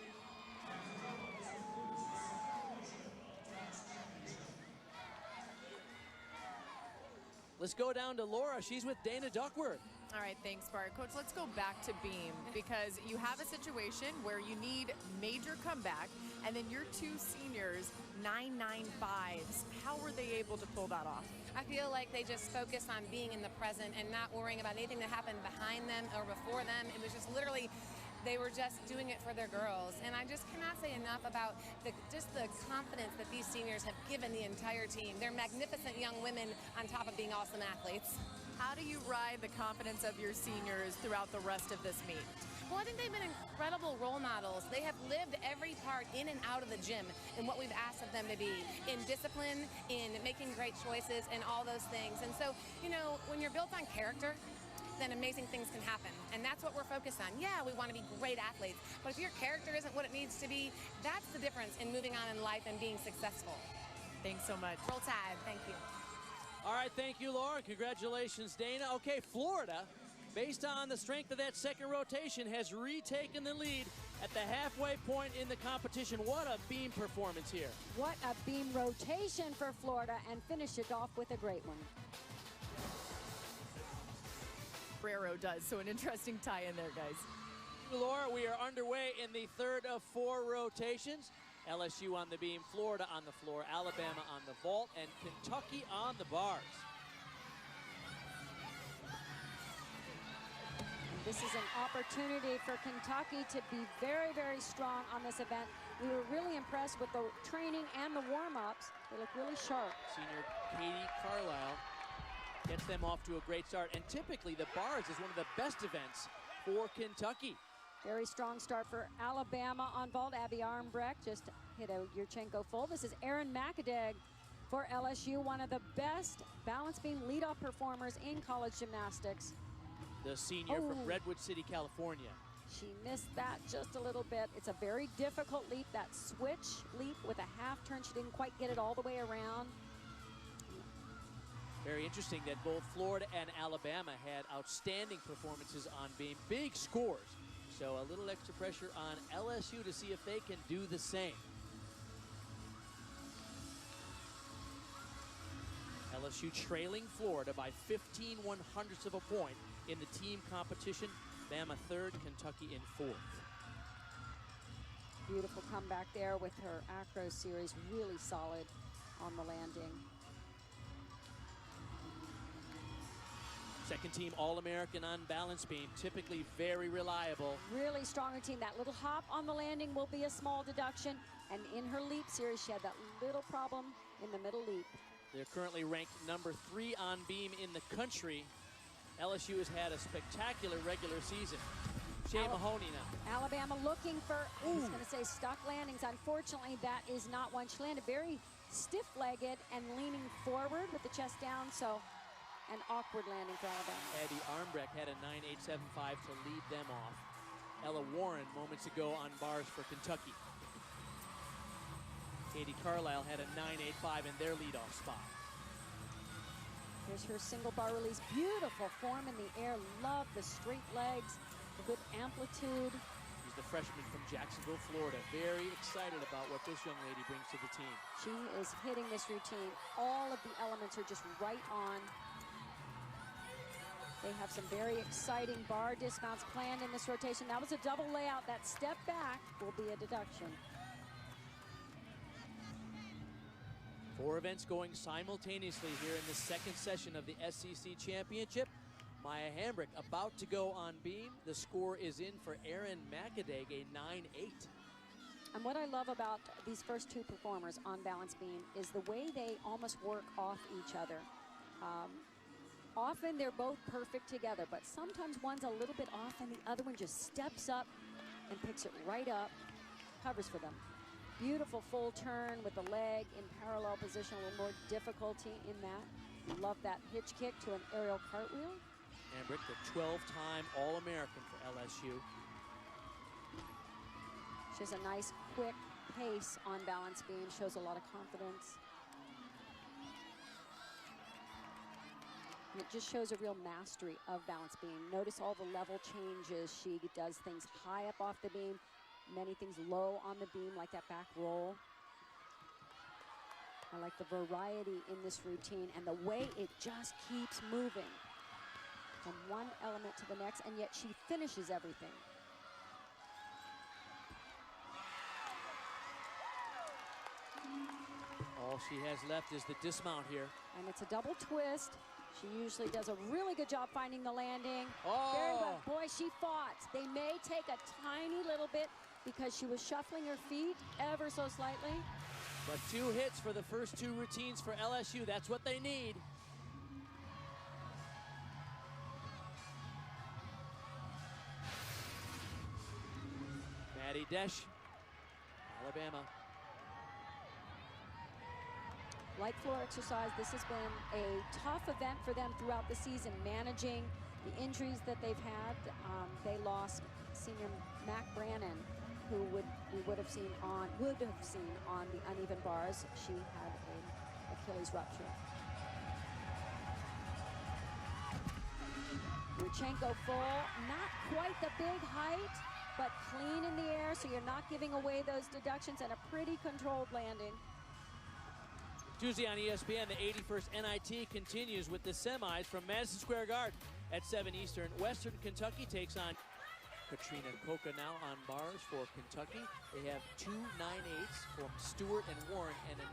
Let's go down to Laura. She's with Dana Duckworth. All right, thanks, Bart. Coach, let's go back to beam because you have a situation where you need major comeback, and then your two seniors, 9.95s. How were they able to pull that off? I feel like they just focused on being in the present and not worrying about anything that happened behind them or before them. It was just literally, they were just doing it for their girls. And I just cannot say enough about just the confidence that these seniors have given the entire team. They're magnificent young women on top of being awesome athletes. How do you ride the confidence of your seniors throughout the rest of this meet? Well, I think they've been incredible role models. They have lived every part in and out of the gym in what we've asked of them to be, in discipline, in making great choices, and all those things. And so, you know, when you're built on character, then amazing things can happen. And that's what we're focused on. Yeah, we want to be great athletes, but if your character isn't what it needs to be, that's the difference in moving on in life and being successful. Thanks so much. Roll Tide. Thank you. All right, thank you, Laura. Congratulations, Dana. Okay, Florida, based on the strength of that second rotation, has retaken the lead at the halfway point in the competition. What a beam performance here. What a beam rotation for Florida, and finished it off with a great one. Guerrero does, so an interesting tie in there, guys. Laura, we are underway in the third of 4 rotations. LSU on the beam, Florida on the floor, Alabama on the vault, and Kentucky on the bars. This is an opportunity for Kentucky to be very, very strong on this event. We were really impressed with the training and the warm-ups. They look really sharp. Senior Katie Carlisle gets them off to a great start. And typically the bars is one of the best events for Kentucky. Very strong start for Alabama on vault. Abby Armbrecht just hit a Yurchenko full. This is Erin McAdeg for LSU, one of the best balance beam leadoff performers in college gymnastics. The senior from Redwood City, California. She missed that just a little bit. It's a very difficult leap, that switch leap with a half turn. She didn't quite get it all the way around. Very interesting that both Florida and Alabama had outstanding performances on beam, big scores. So a little extra pressure on LSU to see if they can do the same. LSU trailing Florida by 15/100ths of a point in the team competition. Bama third, Kentucky in fourth. Beautiful comeback there with her acro series, really solid on the landing. Second team All-American on balance beam, typically very reliable. Really strong routine. That little hop on the landing will be a small deduction. And in her leap series, she had that little problem in the middle leap. They're currently ranked number 3 on beam in the country. LSU has had a spectacular regular season. Shea Mahoney now. Alabama looking for, I was going to say stuck landings. Unfortunately, that is not one. She landed very stiff-legged and leaning forward with the chest down, so an awkward landing for Alabama. Abby Armbrecht had a 9.875 to lead them off. Ella Warren moments ago on bars for Kentucky. Katie Carlisle had a 9.85 in their leadoff spot. Here's her single bar release. Beautiful form in the air. Love the straight legs, the good amplitude. She's the freshman from Jacksonville, Florida. Very excited about what this young lady brings to the team. She is hitting this routine. All of the elements are just right on. They have some very exciting bar dismounts planned in this rotation. That was a double layout. That step back will be a deduction. 4 events going simultaneously here in the second session of the SEC Championship. Maya Hambrick about to go on beam. The score is in for Erin McAdag, a 9.8. And what I love about these first 2 performers on balance beam is the way they almost work off each other. Often they're both perfect together, but sometimes one's a little bit off and the other one just steps up and picks it right up, covers for them. Beautiful full turn with the leg in parallel position, a little more difficulty in that. Love that hitch kick to an aerial cartwheel. Hambrick, the 12-time All-American for LSU. She has a nice quick pace on balance beam, shows a lot of confidence. And it just shows a real mastery of balance beam. Notice all the level changes. She does things high up off the beam, many things low on the beam, like that back roll. I like the variety in this routine and the way it just keeps moving from one element to the next, and yet she finishes everything. All she has left is the dismount here. And it's a double twist. She usually does a really good job finding the landing. Oh! Very well. Boy, she fought. They may take a tiny little bit because she was shuffling her feet ever so slightly. But 2 hits for the first 2 routines for LSU. That's what they need. Maddie Desch, Alabama. Like floor exercise, this has been a tough event for them throughout the season, managing the injuries that they've had. They lost senior Mac Brannon, who we would have seen on the uneven bars. She had an Achilles rupture. Yurchenko full, not quite the big height, but clean in the air, so you're not giving away those deductions, and a pretty controlled landing. Tuesday on ESPN, the 81st NIT continues with the semis from Madison Square Garden at 7 Eastern. Western Kentucky takes on Katrina Coca now on bars for Kentucky. They have 2 9.8s from Stewart and Warren and a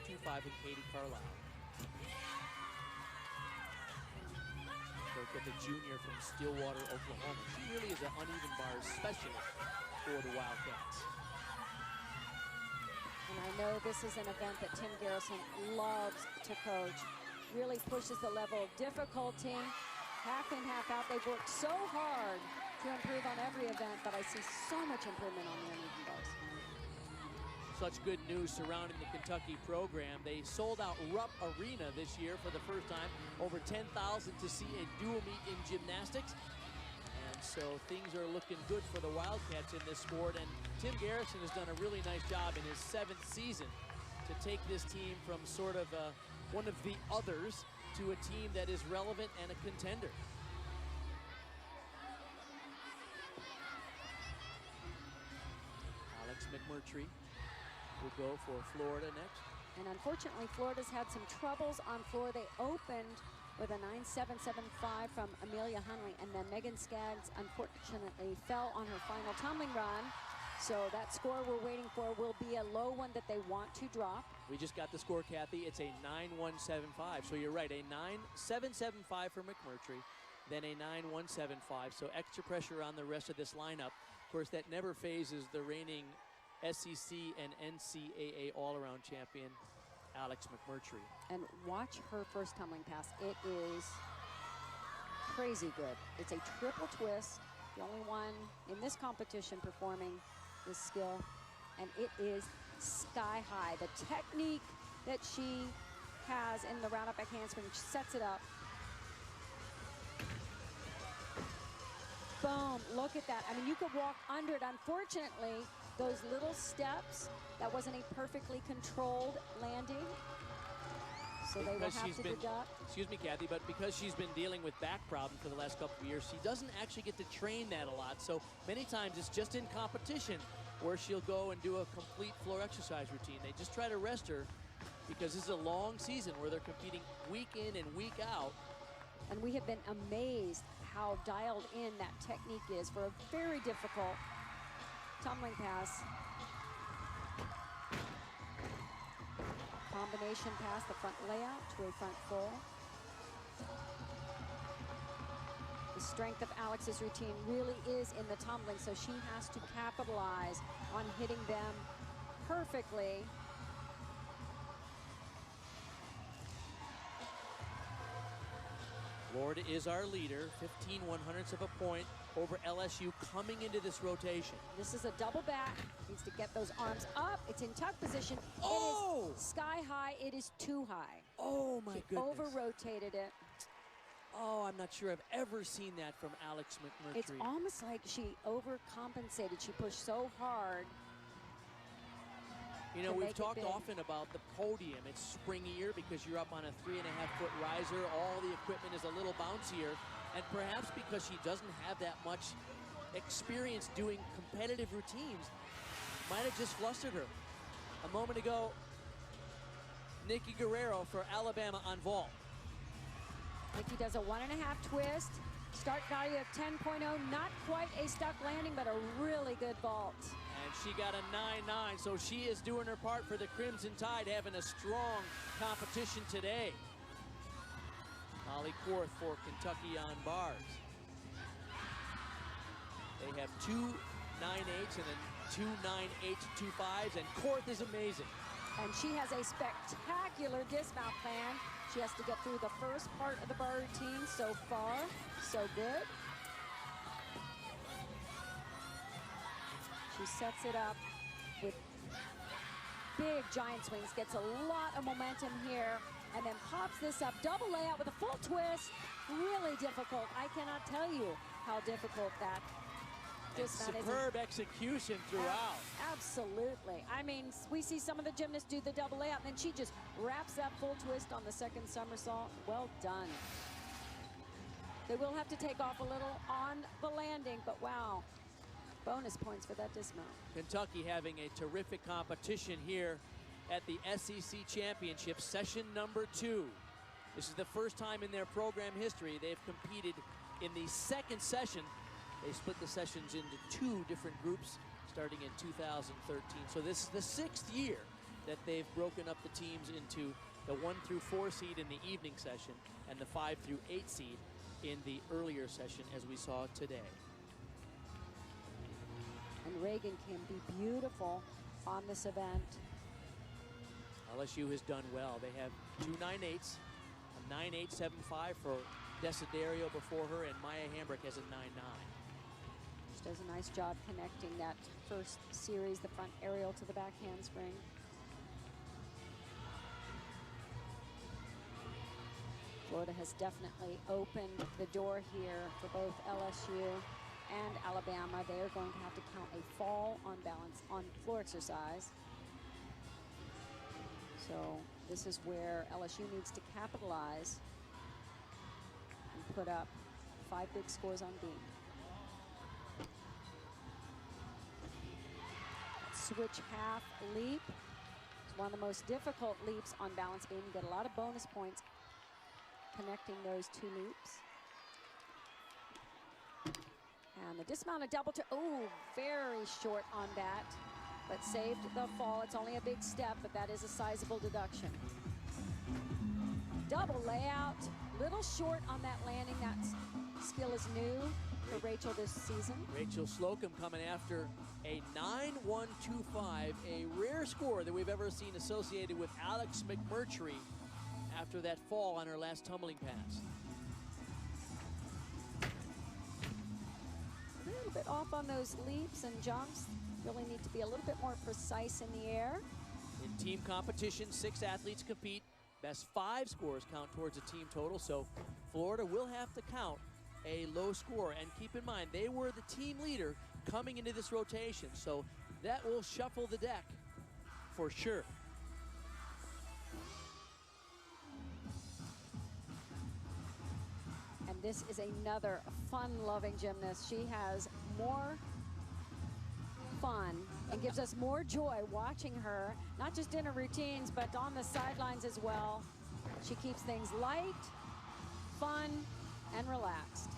9.825 in Katie Carlisle. Coca, the junior from Stillwater, Oklahoma. She really is an uneven bars specialist for the Wildcats. And I know this is an event that Tim Garrison loves to coach. Really pushes the level of difficulty, half in, half out. They've worked so hard to improve on every event, but I see so much improvement on the uneven bars. Such good news surrounding the Kentucky program. They sold out Rupp Arena this year for the first time. Over 10,000 to see a dual meet in gymnastics. And so things are looking good for the Wildcats in this sport. And Tim Garrison has done a really nice job in his 7th season to take this team from sort of one of the others to a team that is relevant and a contender. Alex McMurtry will go for Florida next. And unfortunately, Florida's had some troubles on floor. They opened with a 9.775 from Amelia Hunley, and then Megan Skaggs unfortunately fell on her final tumbling run. So that score we're waiting for will be a low one that they want to drop. We just got the score, Kathy. It's a 9.175. So you're right, a 9.775 for McMurtry, then a 9.175. So extra pressure on the rest of this lineup. Of course, that never phases the reigning SEC and NCAA all-around champion, Alex McMurtry. And watch her first tumbling pass. It is crazy good. It's a triple twist, the only one in this competition performing this skill, and it is sky high. The technique that she has in the round up back handspring, she sets it up. Boom, look at that. I mean, you could walk under it. Unfortunately, those little steps, that wasn't a perfectly controlled landing. So they will have to deduct. Excuse me, Kathy, but because she's been dealing with back problems for the last couple of years, she doesn't actually get to train that a lot. So many times it's just in competition where she'll go and do a complete floor exercise routine. They just try to rest her because this is a long season where they're competing week in and week out. And we have been amazed how dialed in that technique is for a very difficult tumbling pass. Combination pass, the front layout to a front full. The strength of Alex's routine really is in the tumbling, so she has to capitalize on hitting them perfectly. Florida is our leader, 15 100ths of a point over LSU coming into this rotation. This is a double back. Needs to get those arms up. It's in tuck position. Oh! It is sky high. It is too high. Oh, my goodness. Over-rotated it. Oh, I'm not sure I've ever seen that from Alex McMurtry. It's almost like she overcompensated. She pushed so hard. You know, we've talked often about the podium. It's springier because you're up on a 3.5-foot riser. All the equipment is a little bouncier. And perhaps because she doesn't have that much experience doing competitive routines, might have just flustered her. A moment ago, Nikki Guerrero for Alabama on vault. Nikki does a 1.5 twist. Start value of 10.0. Not quite a stuck landing, but a really good vault. And she got a 9.9, so she is doing her part for the Crimson Tide, having a strong competition today. Molly Korth for Kentucky on bars. They have 2 9.8s and then 2 9.8 2.5s, and Korth is amazing. And she has a spectacular dismount plan. She has to get through the first part of the bar routine. So far, so good. She sets it up with big giant swings, gets a lot of momentum here, and then pops this up. Double layout with a full twist. Really difficult. I cannot tell you how difficult that dismount is. Superb execution throughout. Absolutely. I mean, we see some of the gymnasts do the double layout, and then she just wraps that full twist on the second somersault. Well done. They will have to take off a little on the landing, but wow. Bonus points for that dismount. Kentucky having a terrific competition here at the SEC Championship, session number 2. This is the first time in their program history they've competed in the second session. They split the sessions into 2 different groups starting in 2013. So this is the 6th year that they've broken up the teams into the 1 through 4 seed in the evening session and the 5 through 8 seed in the earlier session, as we saw today. And Reagan can be beautiful on this event. LSU has done well. They have 2 9.8s, a 9.875 for Desiderio before her, and Maya Hambrick has a 9.9. She does a nice job connecting that first series, the front aerial to the back handspring. Florida has definitely opened the door here for both LSU and Alabama. They are going to have to count a fall on balance on floor exercise. So this is where LSU needs to capitalize and put up 5 big scores on beam. Switch half leap. One of the most difficult leaps on balance beam. You get a lot of bonus points connecting those two leaps. And the dismounted double to, oh, very short on that, but saved the fall. It's only a big step, but that is a sizable deduction. Double layout, little short on that landing. That skill is new for Rachel this season. Rachel Slocum coming after a 9.125, a rare score that we've ever seen associated with Alex McMurtry after that fall on her last tumbling pass. A little bit off on those leaps and jumps. Really need to be a little bit more precise in the air. In team competition, 6 athletes compete. Best 5 scores count towards a team total, so Florida will have to count a low score. And keep in mind, they were the team leader coming into this rotation, so that will shuffle the deck for sure. And this is another fun-loving gymnast. She has more fun and gives us more joy watching her, not just in her routines, but on the sidelines as well. She keeps things light, fun, and relaxed.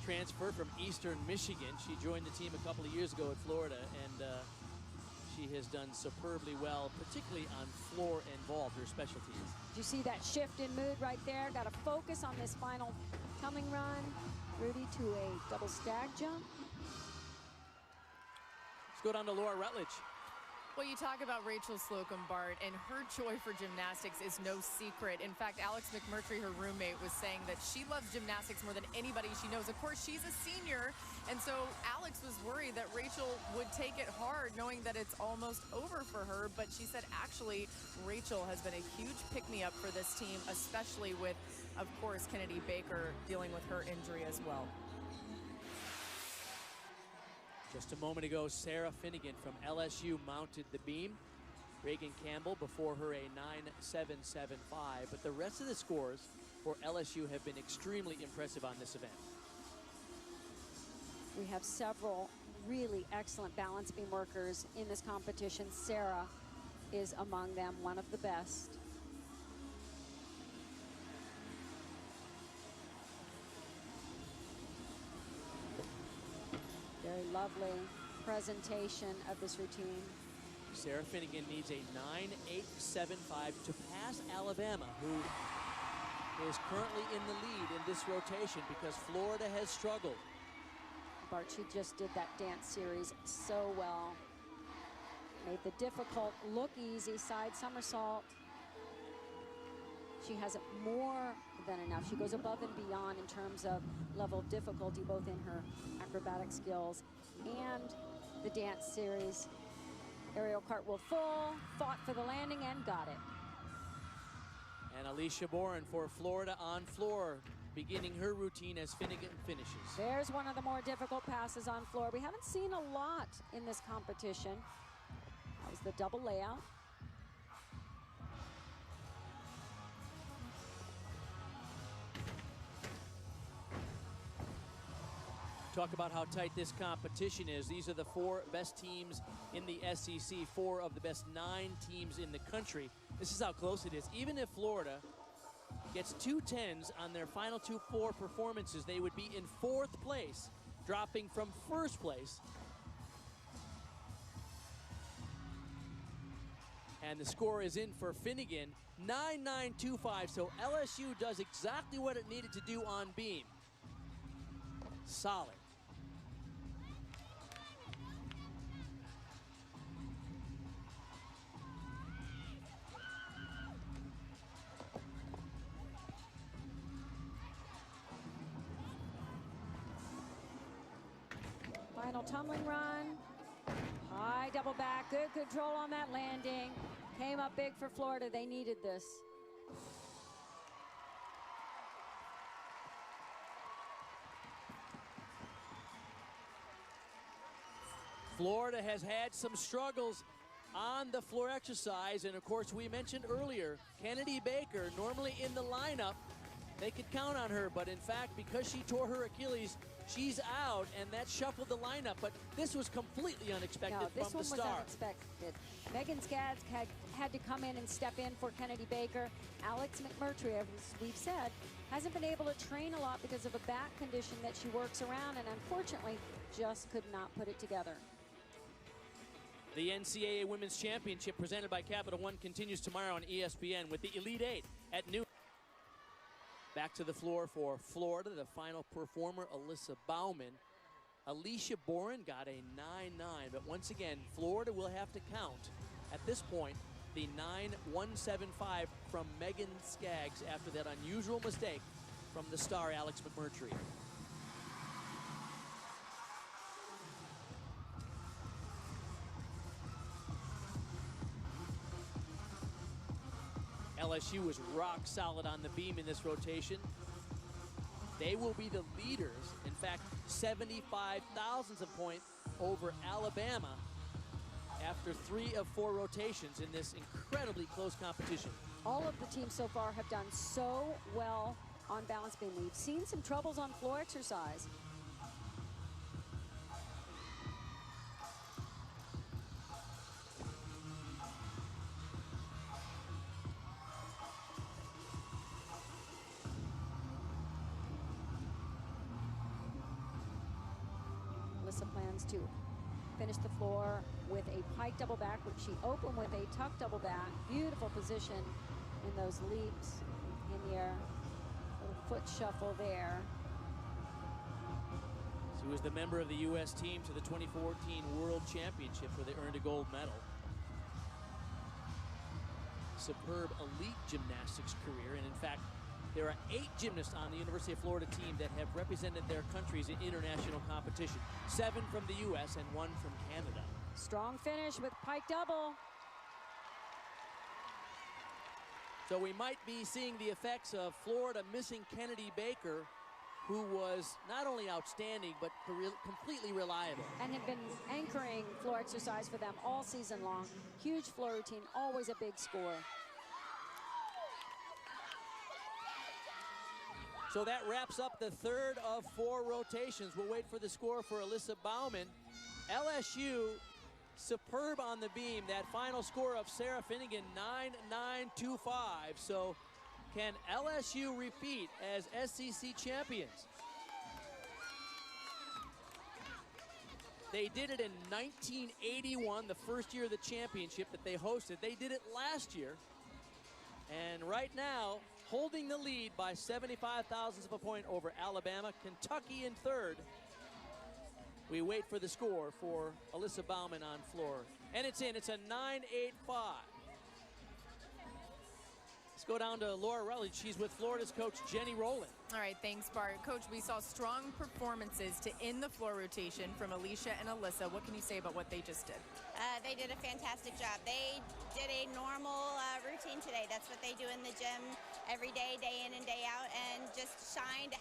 Transfer from Eastern Michigan. She joined the team a couple of years ago at Florida, and she has done superbly well, particularly on floor and vault, her specialties. Did you see that shift in mood right there? Got to focus on this final tumbling run. Rudy to a double stag jump. Let's go down to Laura Rutledge. Well, you talk about Rachel Slocum, Bart, and her joy for gymnastics is no secret. In fact, Alex McMurtry, her roommate, was saying that she loves gymnastics more than anybody she knows. Of course, she's a senior, and so Alex was worried that Rachel would take it hard, knowing that it's almost over for her. But she said, actually, Rachel has been a huge pick-me-up for this team, especially with, of course, Kennedy Baker dealing with her injury as well. Just a moment ago, Sarah Finnegan from LSU mounted the beam. Reagan Campbell before her a 9.775. But the rest of the scores for LSU have been extremely impressive on this event. We have several really excellent balance beam workers in this competition. Sarah is among them, one of the best. Very lovely presentation of this routine. Sarah Finnegan needs a 9.875 to pass Alabama, who is currently in the lead in this rotation because Florida has struggled. Bart, she just did that dance series so well. Made the difficult look easy, side somersault. She has more than enough. She goes above and beyond in terms of level of difficulty, both in her acrobatic skills and the dance series. Aerial cartwheel full, fought for the landing and got it. And Alicia Boren for Florida on floor, beginning her routine as Finnegan finishes. There's one of the more difficult passes on floor. We haven't seen a lot in this competition. That was the double layout. Talk about how tight this competition is. These are the 4 best teams in the SEC, 4 of the best 9 teams in the country. This is how close it is. Even if Florida gets 2 10s on their final 2 floor performances, they would be in 4th place, dropping from 1st place. And the score is in for Finnegan, 9.925. So LSU does exactly what it needed to do on beam. Solid. Final tumbling run. High double back, good control on that landing. Came up big for Florida, they needed this. Florida has had some struggles on the floor exercise, and of course we mentioned earlier, Kennedy Baker, normally in the lineup, they could count on her, but in fact, because she tore her Achilles, she's out, and that shuffled the lineup. But this was completely unexpected No, this from one the was star. unexpected. Megan Skaggs had to come in and step in for Kennedy Baker. Alex McMurtry, as we've said, hasn't been able to train a lot because of a back condition that she works around, and unfortunately just could not put it together. The NCAA Women's Championship presented by Capital One continues tomorrow on ESPN with the Elite Eight at noon. Back to the floor for Florida, the final performer, Alyssa Baumann. Alicia Boren got a 9-9, but once again, Florida will have to count, at this point, the 9-1-7-5 from Megan Skaggs after that unusual mistake from the star, Alex McMurtry. LSU was rock solid on the beam in this rotation. They will be the leaders. In fact, 75 thousandths of a point over Alabama after 3 of 4 rotations in this incredibly close competition. All of the teams so far have done so well on balance beam. We've seen some troubles on floor exercise. Alyssa plans to finish the floor with a pike double back, which she opened with a tuck double back. Beautiful position in those leaps in the air. Little foot shuffle there. She was the member of the U.S. team to the 2014 World Championship where they earned a gold medal. Superb elite gymnastics career, and in fact, there are 8 gymnasts on the University of Florida team that have represented their countries in international competition. 7 from the U.S. and 1 from Canada. Strong finish with pike double. So we might be seeing the effects of Florida missing Kennedy Baker, who was not only outstanding, but completely reliable. And had been anchoring floor exercise for them all season long. Huge floor routine, always a big score. So that wraps up the 3rd of 4 rotations. We'll wait for the score for Alyssa Baumann. LSU, superb on the beam. That final score of Sarah Finnegan, 9-9-2-5. So can LSU repeat as SEC champions? They did it in 1981, the first year of the championship that they hosted. They did it last year. And right now, holding the lead by 75 thousandths of a point over Alabama. Kentucky in 3rd. We wait for the score for Alyssa Baumann on floor. And it's in. It's a 9-8-5. Let's go down to Laura Rutledge. She's with Florida's coach, Jenny Rowland. All right, thanks, Bart. Coach, we saw strong performances to end the floor rotation from Alicia and Alyssa. What can you say about what they just did? They did a fantastic job. They did a normal routine today. That's what they do in the gym every day, day in and day out, and just shined,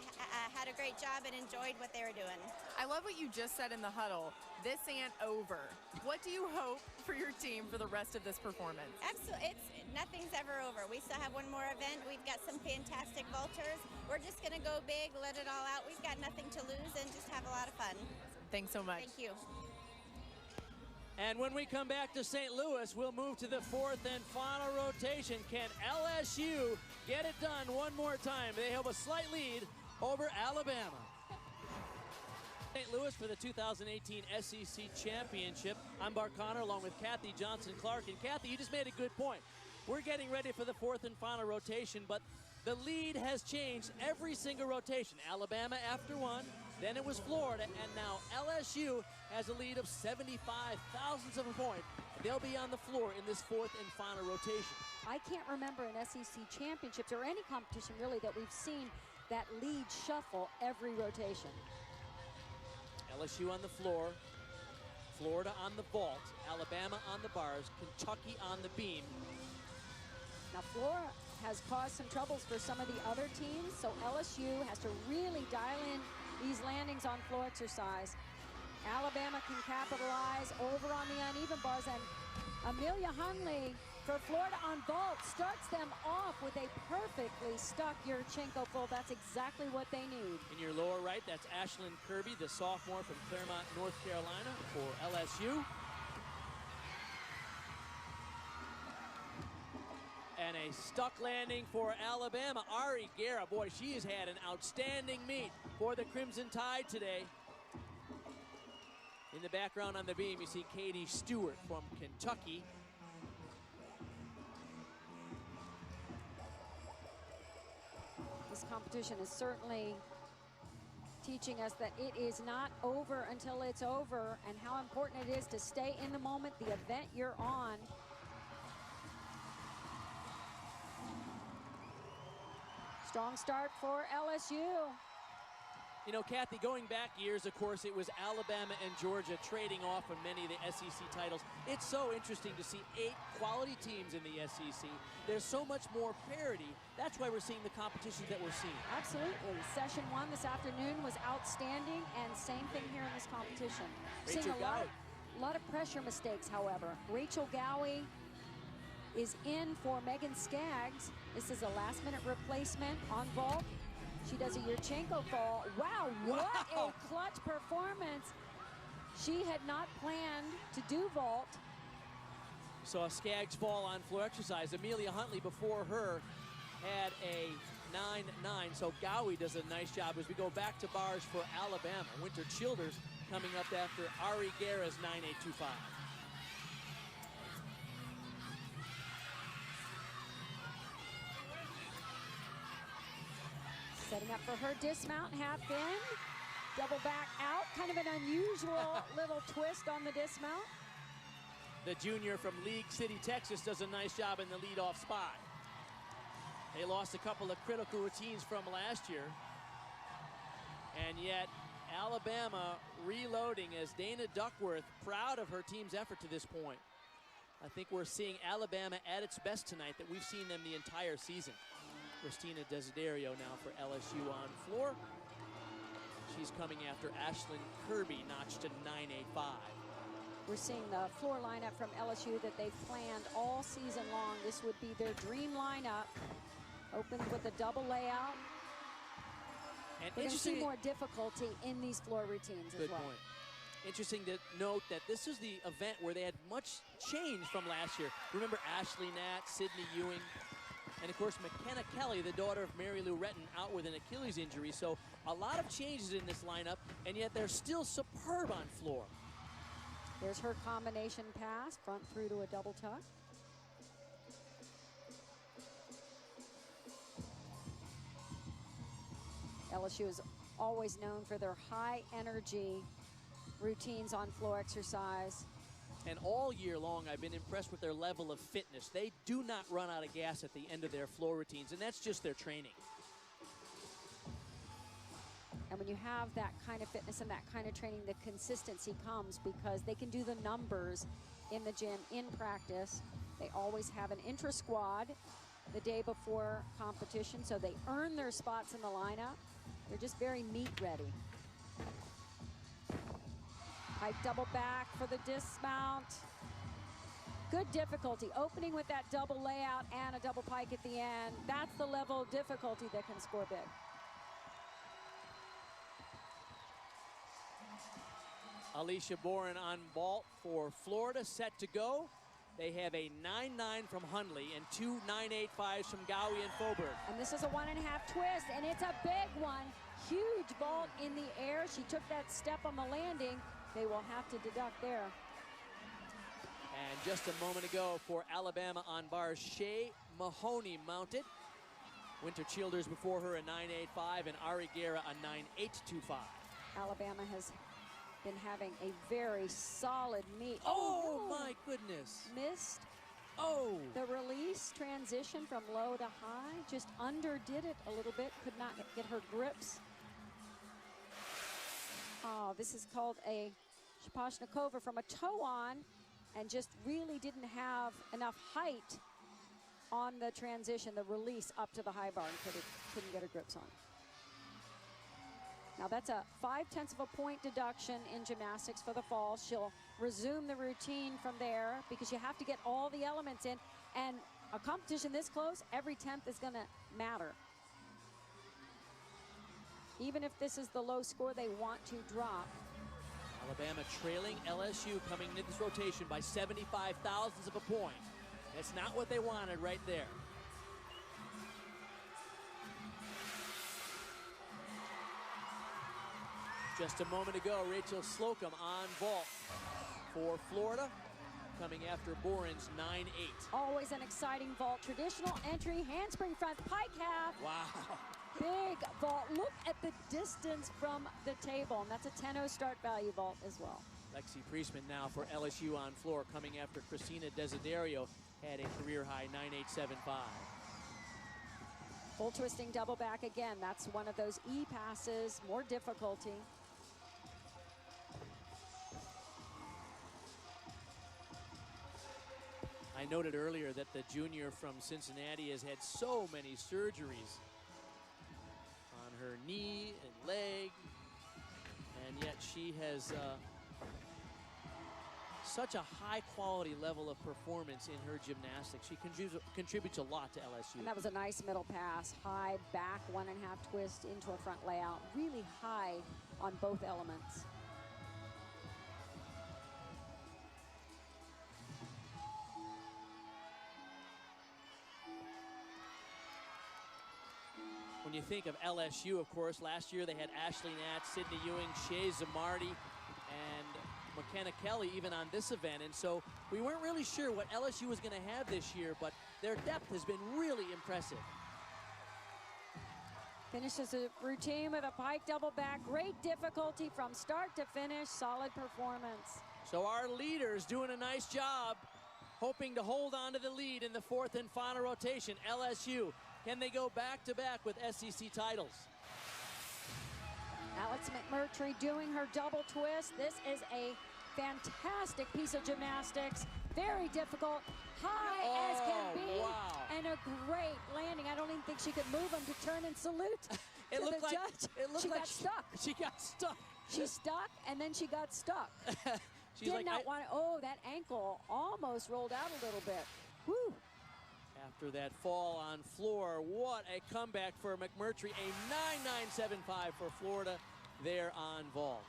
had a great job, and enjoyed what they were doing. I love what you just said in the huddle. This ain't over. What do you hope for your team for the rest of this performance? Absolutely. Nothing's ever over. We still have one more event. We've got some fantastic vaulters. We're just going to go big, let it all out. We've got nothing to lose, and just have a lot of fun. Thanks so much. Thank you. And when we come back to St. Louis, we'll move to the 4th and final rotation. Can LSU get it done one more time? They have a slight lead over Alabama. St. Louis for the 2018 SEC Championship. I'm Bart Connor along with Kathy Johnson-Clark. And Kathy, you just made a good point. We're getting ready for the 4th and final rotation, but the lead has changed every single rotation. Alabama after 1, then it was Florida, and now LSU has a lead of 75 thousandths of a point. They'll be on the floor in this 4th and final rotation. I can't remember in SEC championships or any competition really that we've seen that lead shuffle every rotation. LSU on the floor, Florida on the vault, Alabama on the bars, Kentucky on the beam. Now Florida has caused some troubles for some of the other teams, so LSU has to really dial in these landings on floor exercise. Alabama can capitalize over on the uneven bars, and Amelia Hunley for Florida on vault. Starts them off with a perfectly stuck Yurchenko full. That's exactly what they need. In your lower right, that's Ashlyn Kirby, the sophomore from Claremont, North Carolina for LSU. And a stuck landing for Alabama. Ari Guerra, boy, she has had an outstanding meet for the Crimson Tide today. In the background on the beam, you see Katie Stewart from Kentucky. This competition is certainly teaching us that it is not over until it's over, and how important it is to stay in the moment, the event you're on. Strong start for LSU. You know, Kathy, going back years, of course, it was Alabama and Georgia trading off of many of the SEC titles. It's so interesting to see 8 quality teams in the SEC. There's so much more parity. That's why we're seeing the competitions that we're seeing. Absolutely. Session 1 this afternoon was outstanding, and same thing here in this competition. Seeing a lot of pressure mistakes, however. Rachel Gowie is in for Megan Skaggs. This is a last-minute replacement on vault. She does a Yurchenko fall. Wow, what a clutch performance. She had not planned to do vault. Saw Skaggs fall on floor exercise. Amelia Huntley before her had a 9-9, so Gowie does a nice job as we go back to bars for Alabama. Winter Childers coming up after Ari Guerra's 9.825. Setting up for her dismount, half in, double back out. Kind of an unusual little twist on the dismount. The junior from League City, Texas does a nice job in the leadoff spot. They lost a couple of critical routines from last year. And yet, Alabama reloading as Dana Duckworth proud of her team's effort to this point. I think we're seeing Alabama at its best tonight that we've seen them the entire season. Christina Desiderio now for LSU on floor. She's coming after Ashlyn Kirby, notched to 9.85. We're seeing the floor lineup from LSU that they've planned all season long. This would be their dream lineup. Opens with a double layout. And we're going to see more difficulty in these floor routines as well. Good point. Interesting to note that this is the event where they had much change from last year. Remember Ashley Natt, Sydney Ewing, and of course McKenna Kelly, the daughter of Mary Lou Retton, out with an Achilles injury. So a lot of changes in this lineup, and yet they're still superb on floor. There's her combination pass, front through to a double tuck. LSU is always known for their high energy routines on floor exercise. And all year long, I've been impressed with their level of fitness. They do not run out of gas at the end of their floor routines, and that's just their training. And when you have that kind of fitness and that kind of training, the consistency comes because they can do the numbers in the gym, in practice. They always have an intra-squad the day before competition, so they earn their spots in the lineup. They're just very meet ready. Pike double back for the dismount. Good difficulty, opening with that double layout and a double pike at the end. That's the level of difficulty that can score big. Alicia Boren on vault for Florida, set to go. They have a 9.9 from Hundley and 2 9.85s from Gowie and Faubourg. And this is a 1.5 twist, and it's a big one. Huge vault in the air. She took that step on the landing. They will have to deduct there. And just a moment ago for Alabama on bars, Shea Mahoney mounted. Winter Childers before her a 9.85 and Ari Guerra a 9.825. Alabama has been having a very solid meet. Oh my goodness. Missed. Oh. The release transition from low to high, just underdid it a little bit, could not get her grips. Oh, this is called a Shaposhnikova from a toe on, and just really didn't have enough height on the transition, the release up to the high bar, and couldn't get her grips on. Now that's a 0.5 of a point deduction in gymnastics for the fall. She'll resume the routine from there because you have to get all the elements in. And a competition this close, every 10th is gonna matter. Even if this is the low score they want to drop. Alabama trailing LSU coming into this rotation by 75 thousandths of a point. That's not what they wanted right there. Just a moment ago, Rachel Slocum on vault for Florida, coming after Boren's 9-8. Always an exciting vault. Traditional entry, handspring front, pike half. Wow. Big vault. Look at the distance from the table, and that's a 10-0 start value vault as well. Lexi Priestman now for LSU on floor, coming after Christina Desiderio had a career-high 9.875. Full twisting double back again. That's one of those E passes, more difficulty. I noted earlier that the junior from Cincinnati has had so many surgeries on her knee and leg, and yet she has such a high quality level of performance in her gymnastics. She contributes a lot to LSU. And that was a nice middle pass. High back 1.5 twist into a front layout. Really high on both elements. When you think of LSU, of course, last year they had Ashley Nat, Sydney Ewing, Shea Zamardi, and McKenna Kelly even on this event. And so we weren't really sure what LSU was going to have this year, but their depth has been really impressive. Finishes a routine with a pike double back. Great difficulty from start to finish. Solid performance. So our leaders doing a nice job, hoping to hold on to the lead in the fourth and final rotation. LSU, can they go back-to-back with SEC titles? Alex McMurtry doing her double twist. This is a fantastic piece of gymnastics. Very difficult, high as can be, wow. And a great landing. I don't even think she could move him to turn and salute It to looked the like judge. it looked She like got stuck. She got stuck. She stuck, and then she got stuck. She's Did like, not want to, oh, that ankle almost rolled out a little bit. Woo. After that fall on floor, what a comeback for McMurtry. A 9.975 for Florida there on vault.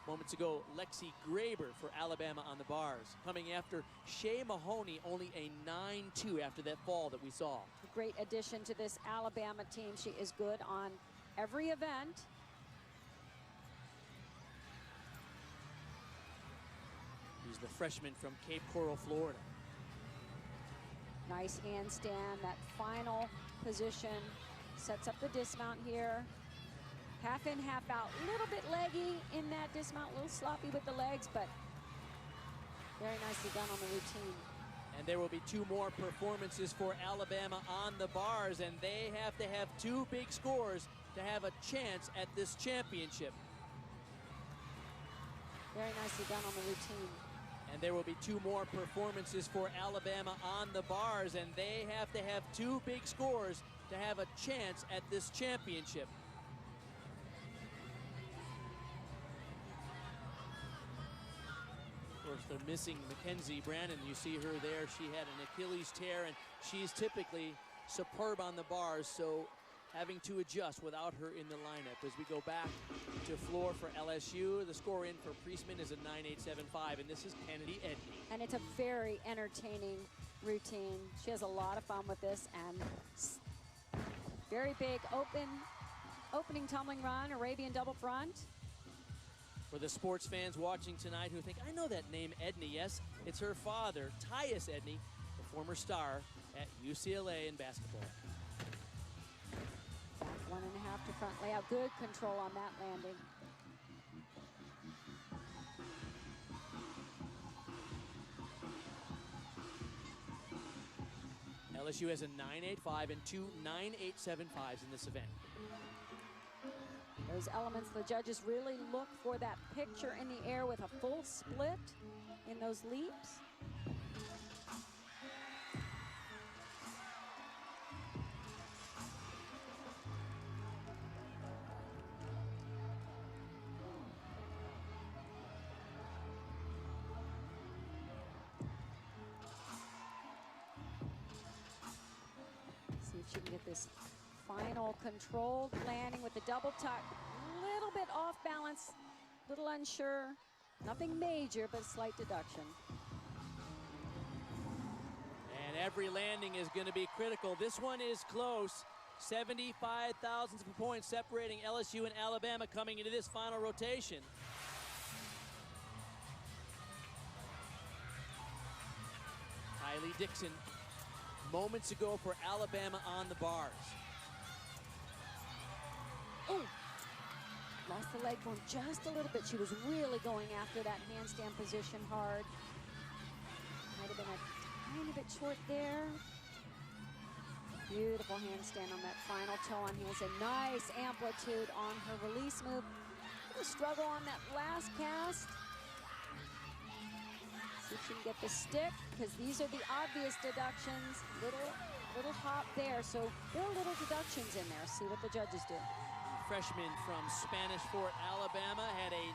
Moments ago, Lexi Graber for Alabama on the bars. Coming after Shea Mahoney, only a 9.2 after that fall that we saw. A great addition to this Alabama team. She is good on every event. He's the freshman from Cape Coral, Florida. Nice handstand, that final position sets up the dismount here. Half in, half out, a little bit leggy in that dismount, a little sloppy with the legs, but very nicely done on the routine. And there will be two more performances for Alabama on the bars, and they have to have two big scores to have a chance at this championship. Very nicely done on the routine. And there will be two more performances for Alabama on the bars, and they have to have two big scores to have a chance at this championship. Of course, they're missing Mackenzie Brandon. You see her there. She had an Achilles tear, and she's typically superb on the bars, so having to adjust without her in the lineup. As we go back to floor for LSU, the score in for Priestman is a 9.875, and this is Kennedy Edney. And it's a very entertaining routine. She has a lot of fun with this, and very big opening tumbling run, Arabian double front. For the sports fans watching tonight who think, I know that name Edney. Yes, it's her father, Tyus Edney, the former star at UCLA in basketball. Back 1.5 to front layout. Good control on that landing. LSU has a 9.85 and two 9.875s in this event. Those elements, the judges really look for that picture in the air with a full split in those leaps. if she can get this final controlled landing with the double tuck. A little bit off balance, a little unsure. Nothing major, but slight deduction. And every landing is going to be critical. This one is close. 75 thousandths of a point separating LSU and Alabama coming into this final rotation. Kylie Dixon, moments ago for Alabama on the bars. Oh, lost the leg bone just a little bit. She was really going after that handstand position hard. Might have been a tiny bit short there. Beautiful handstand on that final toe on heels. A nice amplitude on her release move. A little struggle on that last cast. See if she can get the stick, because these are the obvious deductions. Little hop there, so there are little deductions in there. See what the judges do. Freshman from Spanish Fort, Alabama, had a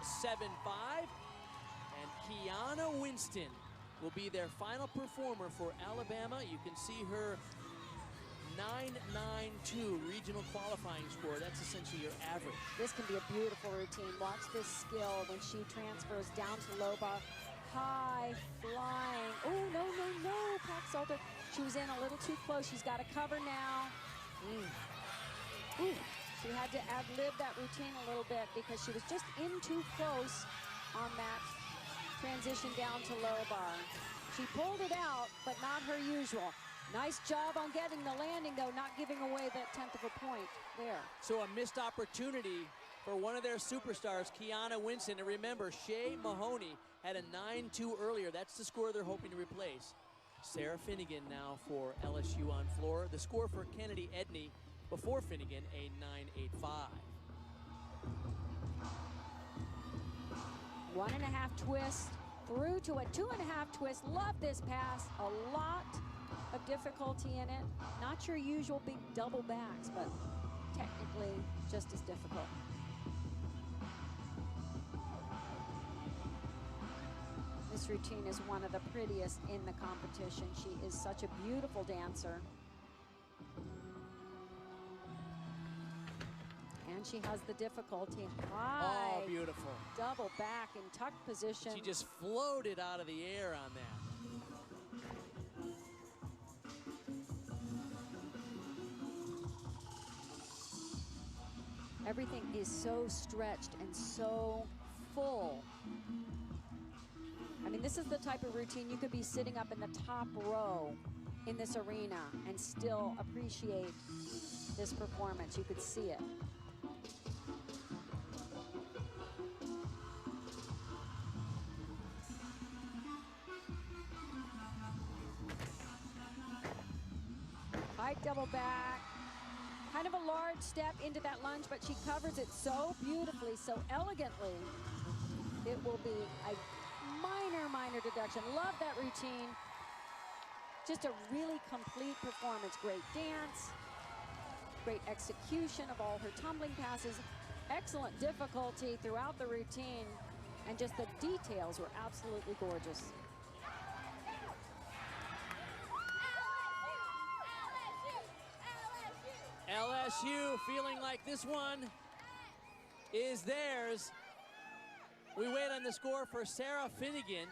9.75, and Kiana Winston will be their final performer for Alabama. You can see her 9.92 regional qualifying score. That's essentially your average. This can be a beautiful routine. Watch this skill when she transfers down to low bar. High flying. Oh, no, no, no, Pack Salter. She was in a little too close. She's got to cover now. Ooh. She had to ad-lib that routine a little bit because she was just in too close on that transition down to low bar. She pulled it out, but not her usual. Nice job on getting the landing, though, not giving away that 10th of a point there. So a missed opportunity for one of their superstars, Kiana Winston. And remember, Shea Mahoney had a 9.2 earlier. That's the score they're hoping to replace. Sarah Finnegan now for LSU on floor. The score for Kennedy Edney before Finnegan, a 9.85. 1.5 twist through to a 2.5 twist. Love this pass. A lot of difficulty in it. Not your usual big double backs, but technically just as difficult. This routine is one of the prettiest in the competition. She is such a beautiful dancer. And she has the difficulty. High. Oh, beautiful. Double back in tuck position. She just floated out of the air on that. Everything is so stretched and so full. I mean, this is the type of routine you could be sitting up in the top row in this arena and still appreciate this performance. You could see it. High double back. Kind of a large step into that lunge, but she covers it so beautifully, so elegantly. It will be a minor deduction. Love that routine. Just a really complete performance. Great dance, great execution of all her tumbling passes, excellent difficulty throughout the routine, and just the details were absolutely gorgeous. LSU feeling like this one is theirs. We wait on the score for Sarah Finnegan.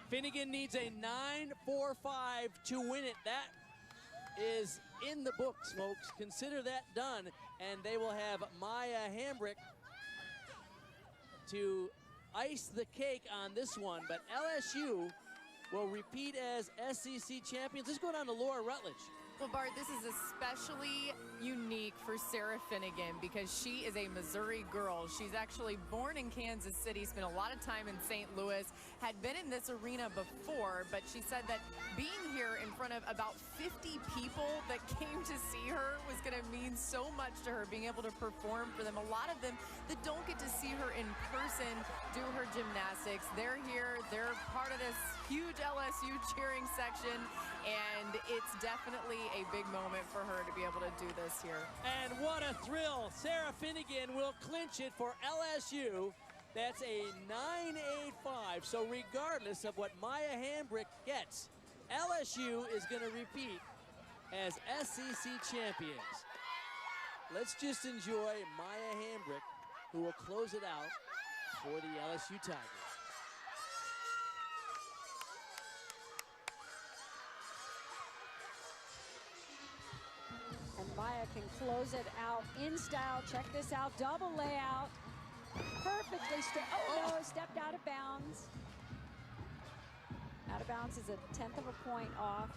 Finnegan needs a 9.45 to win it. That is in the books, folks. Consider that done, and they will have Maya Hambrick to ice the cake on this one. But LSU will repeat as SEC champions. Let's go down to Laura Rutledge. Well, Bart, this is especially unique for Sarah Finnegan because she is a Missouri girl. She's actually born in Kansas City, spent a lot of time in St. Louis, had been in this arena before, but she said that being here in front of about 50 people that came to see her was going to mean so much to her, being able to perform for them. A lot of them that don't get to see her in person do her gymnastics. They're here, they're part of this huge LSU cheering section, and it's definitely a big moment for her to be able to do this here. And what a thrill. Sarah Finnegan will clinch it for LSU. That's a 9.85. So regardless of what Maya Hambrick gets, LSU is going to repeat as SEC champions. Let's just enjoy Maya Hambrick, who will close it out for the LSU Tigers. And Maya can close it out in style. Check this out, double layout. Perfectly straight. Oh no, stepped out of bounds. Out of bounds is a 1/10 of a point off.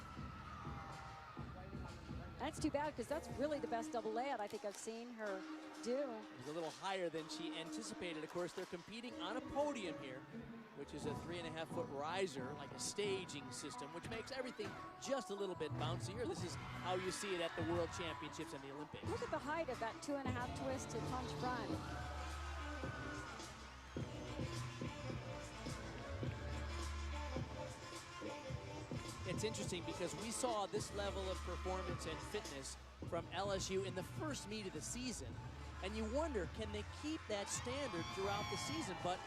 That's too bad, because that's really the best double layout I think I've seen her do. It was a little higher than she anticipated. Of course, they're competing on a podium here, which is a 3.5-foot riser, like a staging system, which makes everything just a little bit bouncier. This is how you see it at the World Championships and the Olympics. Look at the height of that 2.5 twist to punch front. It's interesting because we saw this level of performance and fitness from LSU in the first meet of the season, and you wonder, can they keep that standard throughout the season? But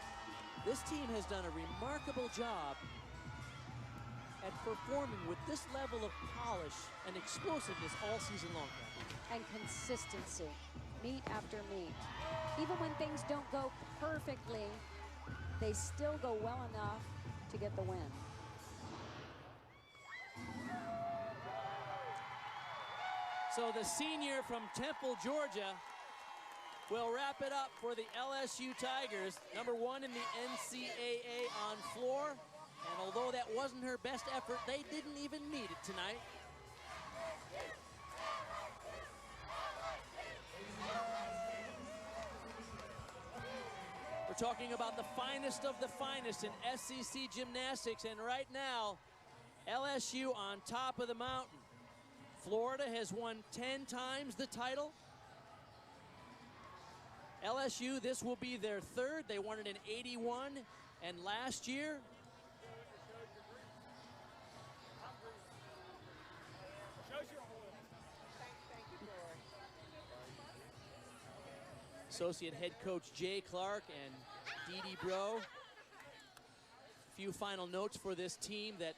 this team has done a remarkable job at performing with this level of polish and explosiveness all season long. And consistency, meet after meet. Even when things don't go perfectly, they still go well enough to get the win. So the senior from Temple, Georgia, will wrap it up for the LSU Tigers. #1 in the NCAA on floor. And although that wasn't her best effort, they didn't even need it tonight. We're talking about the finest of the finest in SEC gymnastics. And right now, LSU on top of the mountain. Florida has won 10 times the title. LSU, this will be their third. They won it in '81 and last year. Associate head coach Jay Clark and Dee Bro. A few final notes for this team that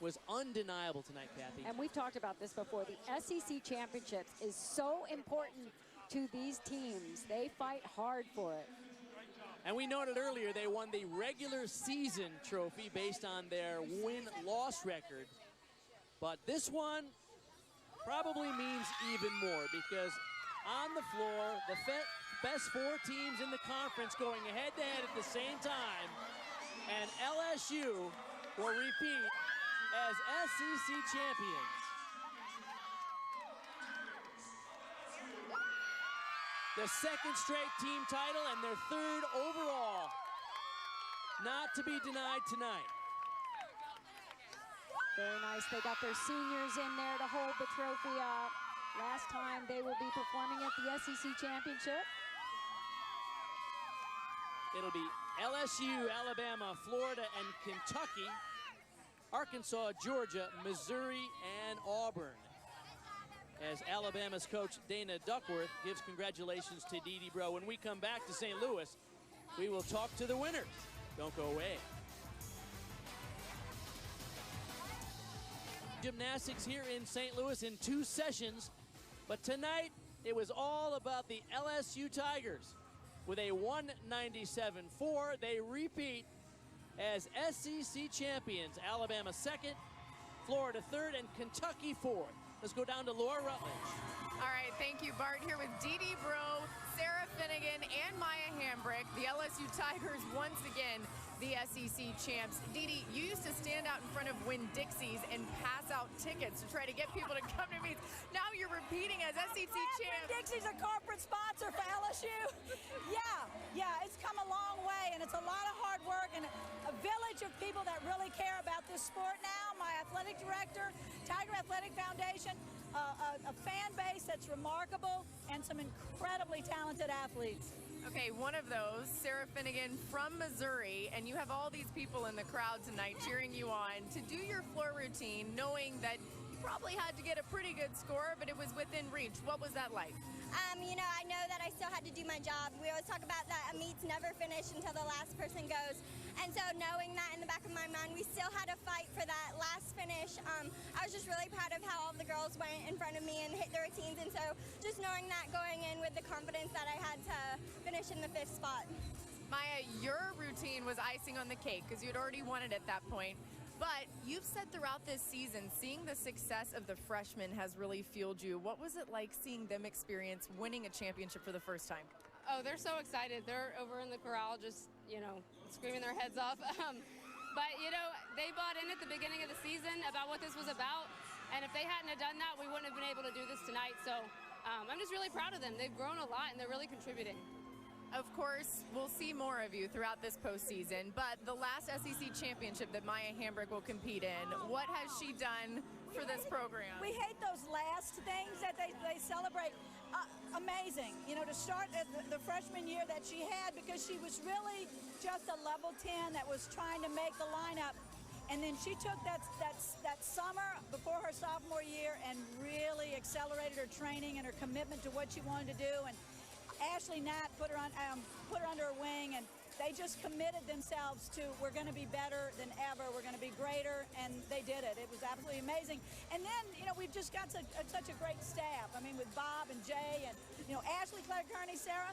was undeniable tonight, Kathy. And we've talked about this before. The SEC Championships is so important to these teams. They fight hard for it. And we noted earlier they won the regular season trophy based on their win-loss record. But this one probably means even more, because on the floor, the best 4 teams in the conference going head-to-head at the same time. And LSU will repeat as SEC champions. The second straight team title and their third overall. Not to be denied tonight. Very nice. They got their seniors in there to hold the trophy up. Last time they will be performing at the SEC Championship. It'll be LSU, Alabama, Florida, and Kentucky. Arkansas, Georgia, Missouri, and Auburn. As Alabama's coach Dana Duckworth gives congratulations to Dee Bro. When we come back to St. Louis, we will talk to the winners. Don't go away. Gymnastics here in St. Louis in 2 sessions, but tonight it was all about the LSU Tigers. With a 197.4, they repeat as SEC champions. Alabama 2nd, Florida 3rd, and Kentucky 4th. Let's go down to Laura Rutledge. All right, thank you, Bart. Here with Dee Bro, Sarah Finnegan, and Maya Hambrick. The LSU Tigers, once again, the SEC champs. Dee, you used to stand out in front of Winn-Dixie's and pass out tickets to try to get people to come to meets. Now you're repeating as SEC champs. Winn-Dixie's a corporate sponsor for LSU. Yeah, it's come a long way, and it's a lot of hard work and a village of people that really care about this sport now. My athletic director, Tiger Athletic Foundation, a fan base that's remarkable, and some incredibly talented athletes. Okay, one of those, Sarah Finnegan from Missouri, and you have all these people in the crowd tonight cheering you on to do your floor routine, knowing that probably had to get a pretty good score, but it was within reach. What was that like? You know, I know that I still had to do my job. We always talk about that a meet's never finished until the last person goes. And so knowing that in the back of my mind, we still had to fight for that last finish. I was just really proud of how all the girls went in front of me and hit their routines. And so just knowing that going in with the confidence that I had to finish in the 5th spot. Maya, your routine was icing on the cake because you'd already won it at that point. But you've said throughout this season, seeing the success of the freshmen has really fueled you. What was it like seeing them experience winning a championship for the first time? Oh, they're so excited. They're over in the corral just, you know, screaming their heads off. But, you know, they bought in at the beginning of the season about what this was about. And if they hadn't have done that, we wouldn't have been able to do this tonight. So I'm just really proud of them. They've grown a lot, and they're really contributing. Of course, we'll see more of you throughout this postseason, but the last SEC championship that Maya Hambrick will compete in, what has she done for this program? We hate those last things that they celebrate. Amazing, you know, to start the freshman year that she had, because she was really just a level 10 that was trying to make the lineup. And then she took that summer before her sophomore year and really accelerated her training and her commitment to what she wanted to do. And Ashley Knight put her under her wing, and they just committed themselves to, we're going to be better than ever, we're going to be greater, and they did it. It was absolutely amazing. And then, you know, we've just got such a great staff. I mean, with Bob and Jay and, you know, Ashley, Claire Kearney, Sarah,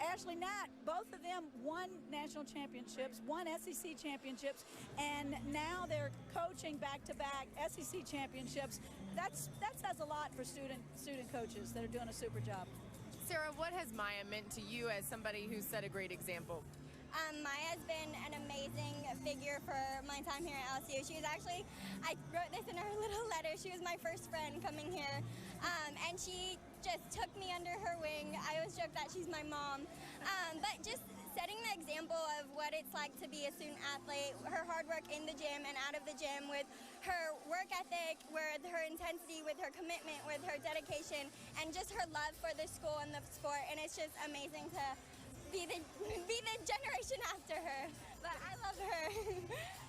Ashley Knight, both of them won national championships, won SEC championships, and now they're coaching back-to-back SEC championships. That says a lot for student coaches that are doing a super job. Sarah, what has Maya meant to you as somebody who set a great example? Maya's been an amazing figure for my time here at LSU. She was actually, I wrote this in her little letter, she was my first friend coming here. And she just took me under her wing. I always joke that she's my mom. But just setting the example of what it's like to be a student athlete, her hard work in the gym and out of the gym, with her work ethic, with her intensity, with her commitment, with her dedication, and just her love for the school and the sport. And it's just amazing to be the generation after her. But I love her.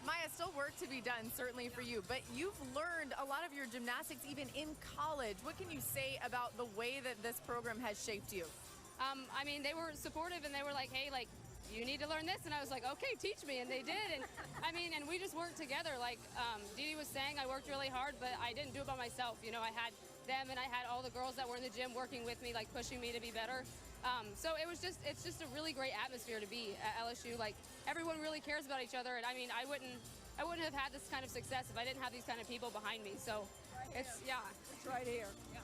Maya, still work to be done, certainly for you, but you've learned a lot of your gymnastics even in college. What can you say about the way that this program has shaped you? I mean, they were supportive, and they were like, hey, like, you need to learn this. And I was like, okay, teach me. And they did. And I mean, and we just worked together. Like Dee Dee was saying, I worked really hard, but I didn't do it by myself. You know, I had them, and I had all the girls that were in the gym working with me, like pushing me to be better. So it's just a really great atmosphere to be at LSU. Like, everyone really cares about each other. And I mean, I wouldn't have had this kind of success if I didn't have these kind of people behind me. So it's right here. Yeah.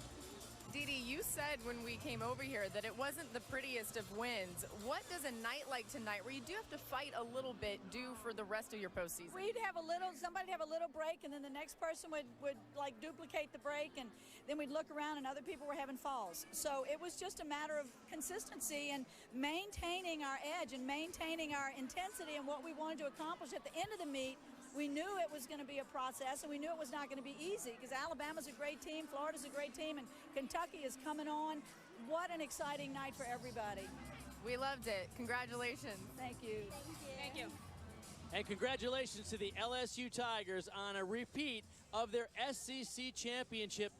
Dee Dee, you said when we came over here that it wasn't the prettiest of wins. What does a night like tonight, where you do have to fight a little bit, do for the rest of your postseason? Somebody'd have a little break, and then the next person would like duplicate the break, and then we'd look around and other people were having falls. So it was just a matter of consistency and maintaining our edge and maintaining our intensity and what we wanted to accomplish at the end of the meet. We knew it was going to be a process, and we knew it was not going to be easy, because Alabama's a great team, Florida's a great team, and Kentucky is coming on. What an exciting night for everybody. We loved it. Congratulations. Thank you. Thank you. And congratulations to the LSU Tigers on a repeat of their SEC championship.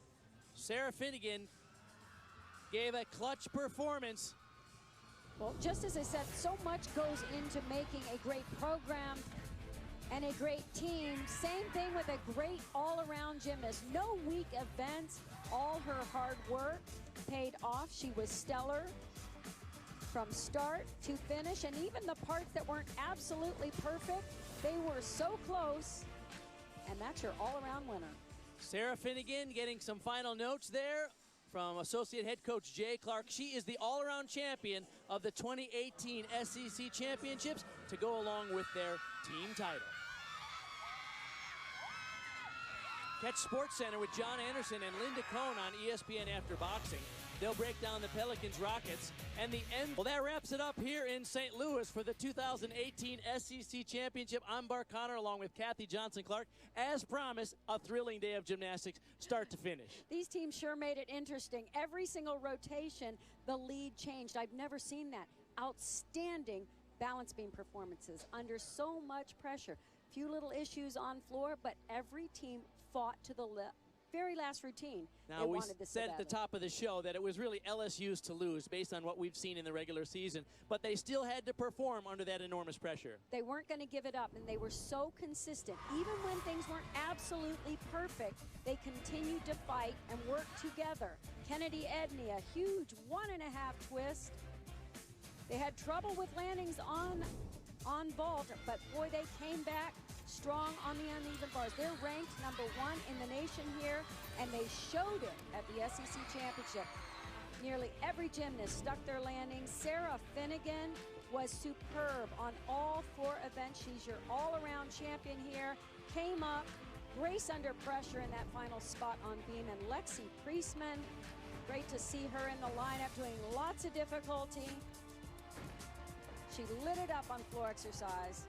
Sarah Finnegan gave a clutch performance. Well, just as I said, so much goes into making a great program and a great team. Same thing with a great all-around gymnast. No weak events. All her hard work paid off. She was stellar from start to finish, and even the parts that weren't absolutely perfect, they were so close, and that's your all-around winner. Sarah Finnegan getting some final notes there from Associate Head Coach Jay Clark. She is the all-around champion of the 2018 SEC Championships to go along with their team title. Catch Sports Center with John Anderson and Linda Cohn on ESPN After Boxing. They'll break down the Pelicans Rockets and the end. Well, that wraps it up here in St. Louis for the 2018 SEC Championship. I'm Bart Connor along with Kathy Johnson-Clark. As promised, a thrilling day of gymnastics start to finish. These teams sure made it interesting. Every single rotation, the lead changed. I've never seen that. Outstanding balance beam performances under so much pressure. Few little issues on floor, but every team fought to the very last routine. Now, they we wanted this so said at the badly. top of the show that it was really LSU's to lose based on what we've seen in the regular season, but they still had to perform under that enormous pressure. They weren't going to give it up, and they were so consistent. Even when things weren't absolutely perfect, they continued to fight and work together. Kennedy Edney, a huge 1.5 twist. They had trouble with landings on vault, but boy, they came back strong on the uneven bars. They're ranked #1 in the nation here, and they showed it at the SEC Championship. Nearly every gymnast stuck their landings. Sarah Finnegan was superb on all 4 events. She's your all-around champion here. Came up, grace under pressure in that final spot on beam. And Lexi Priestman, great to see her in the lineup doing lots of difficulty. She lit it up on floor exercise.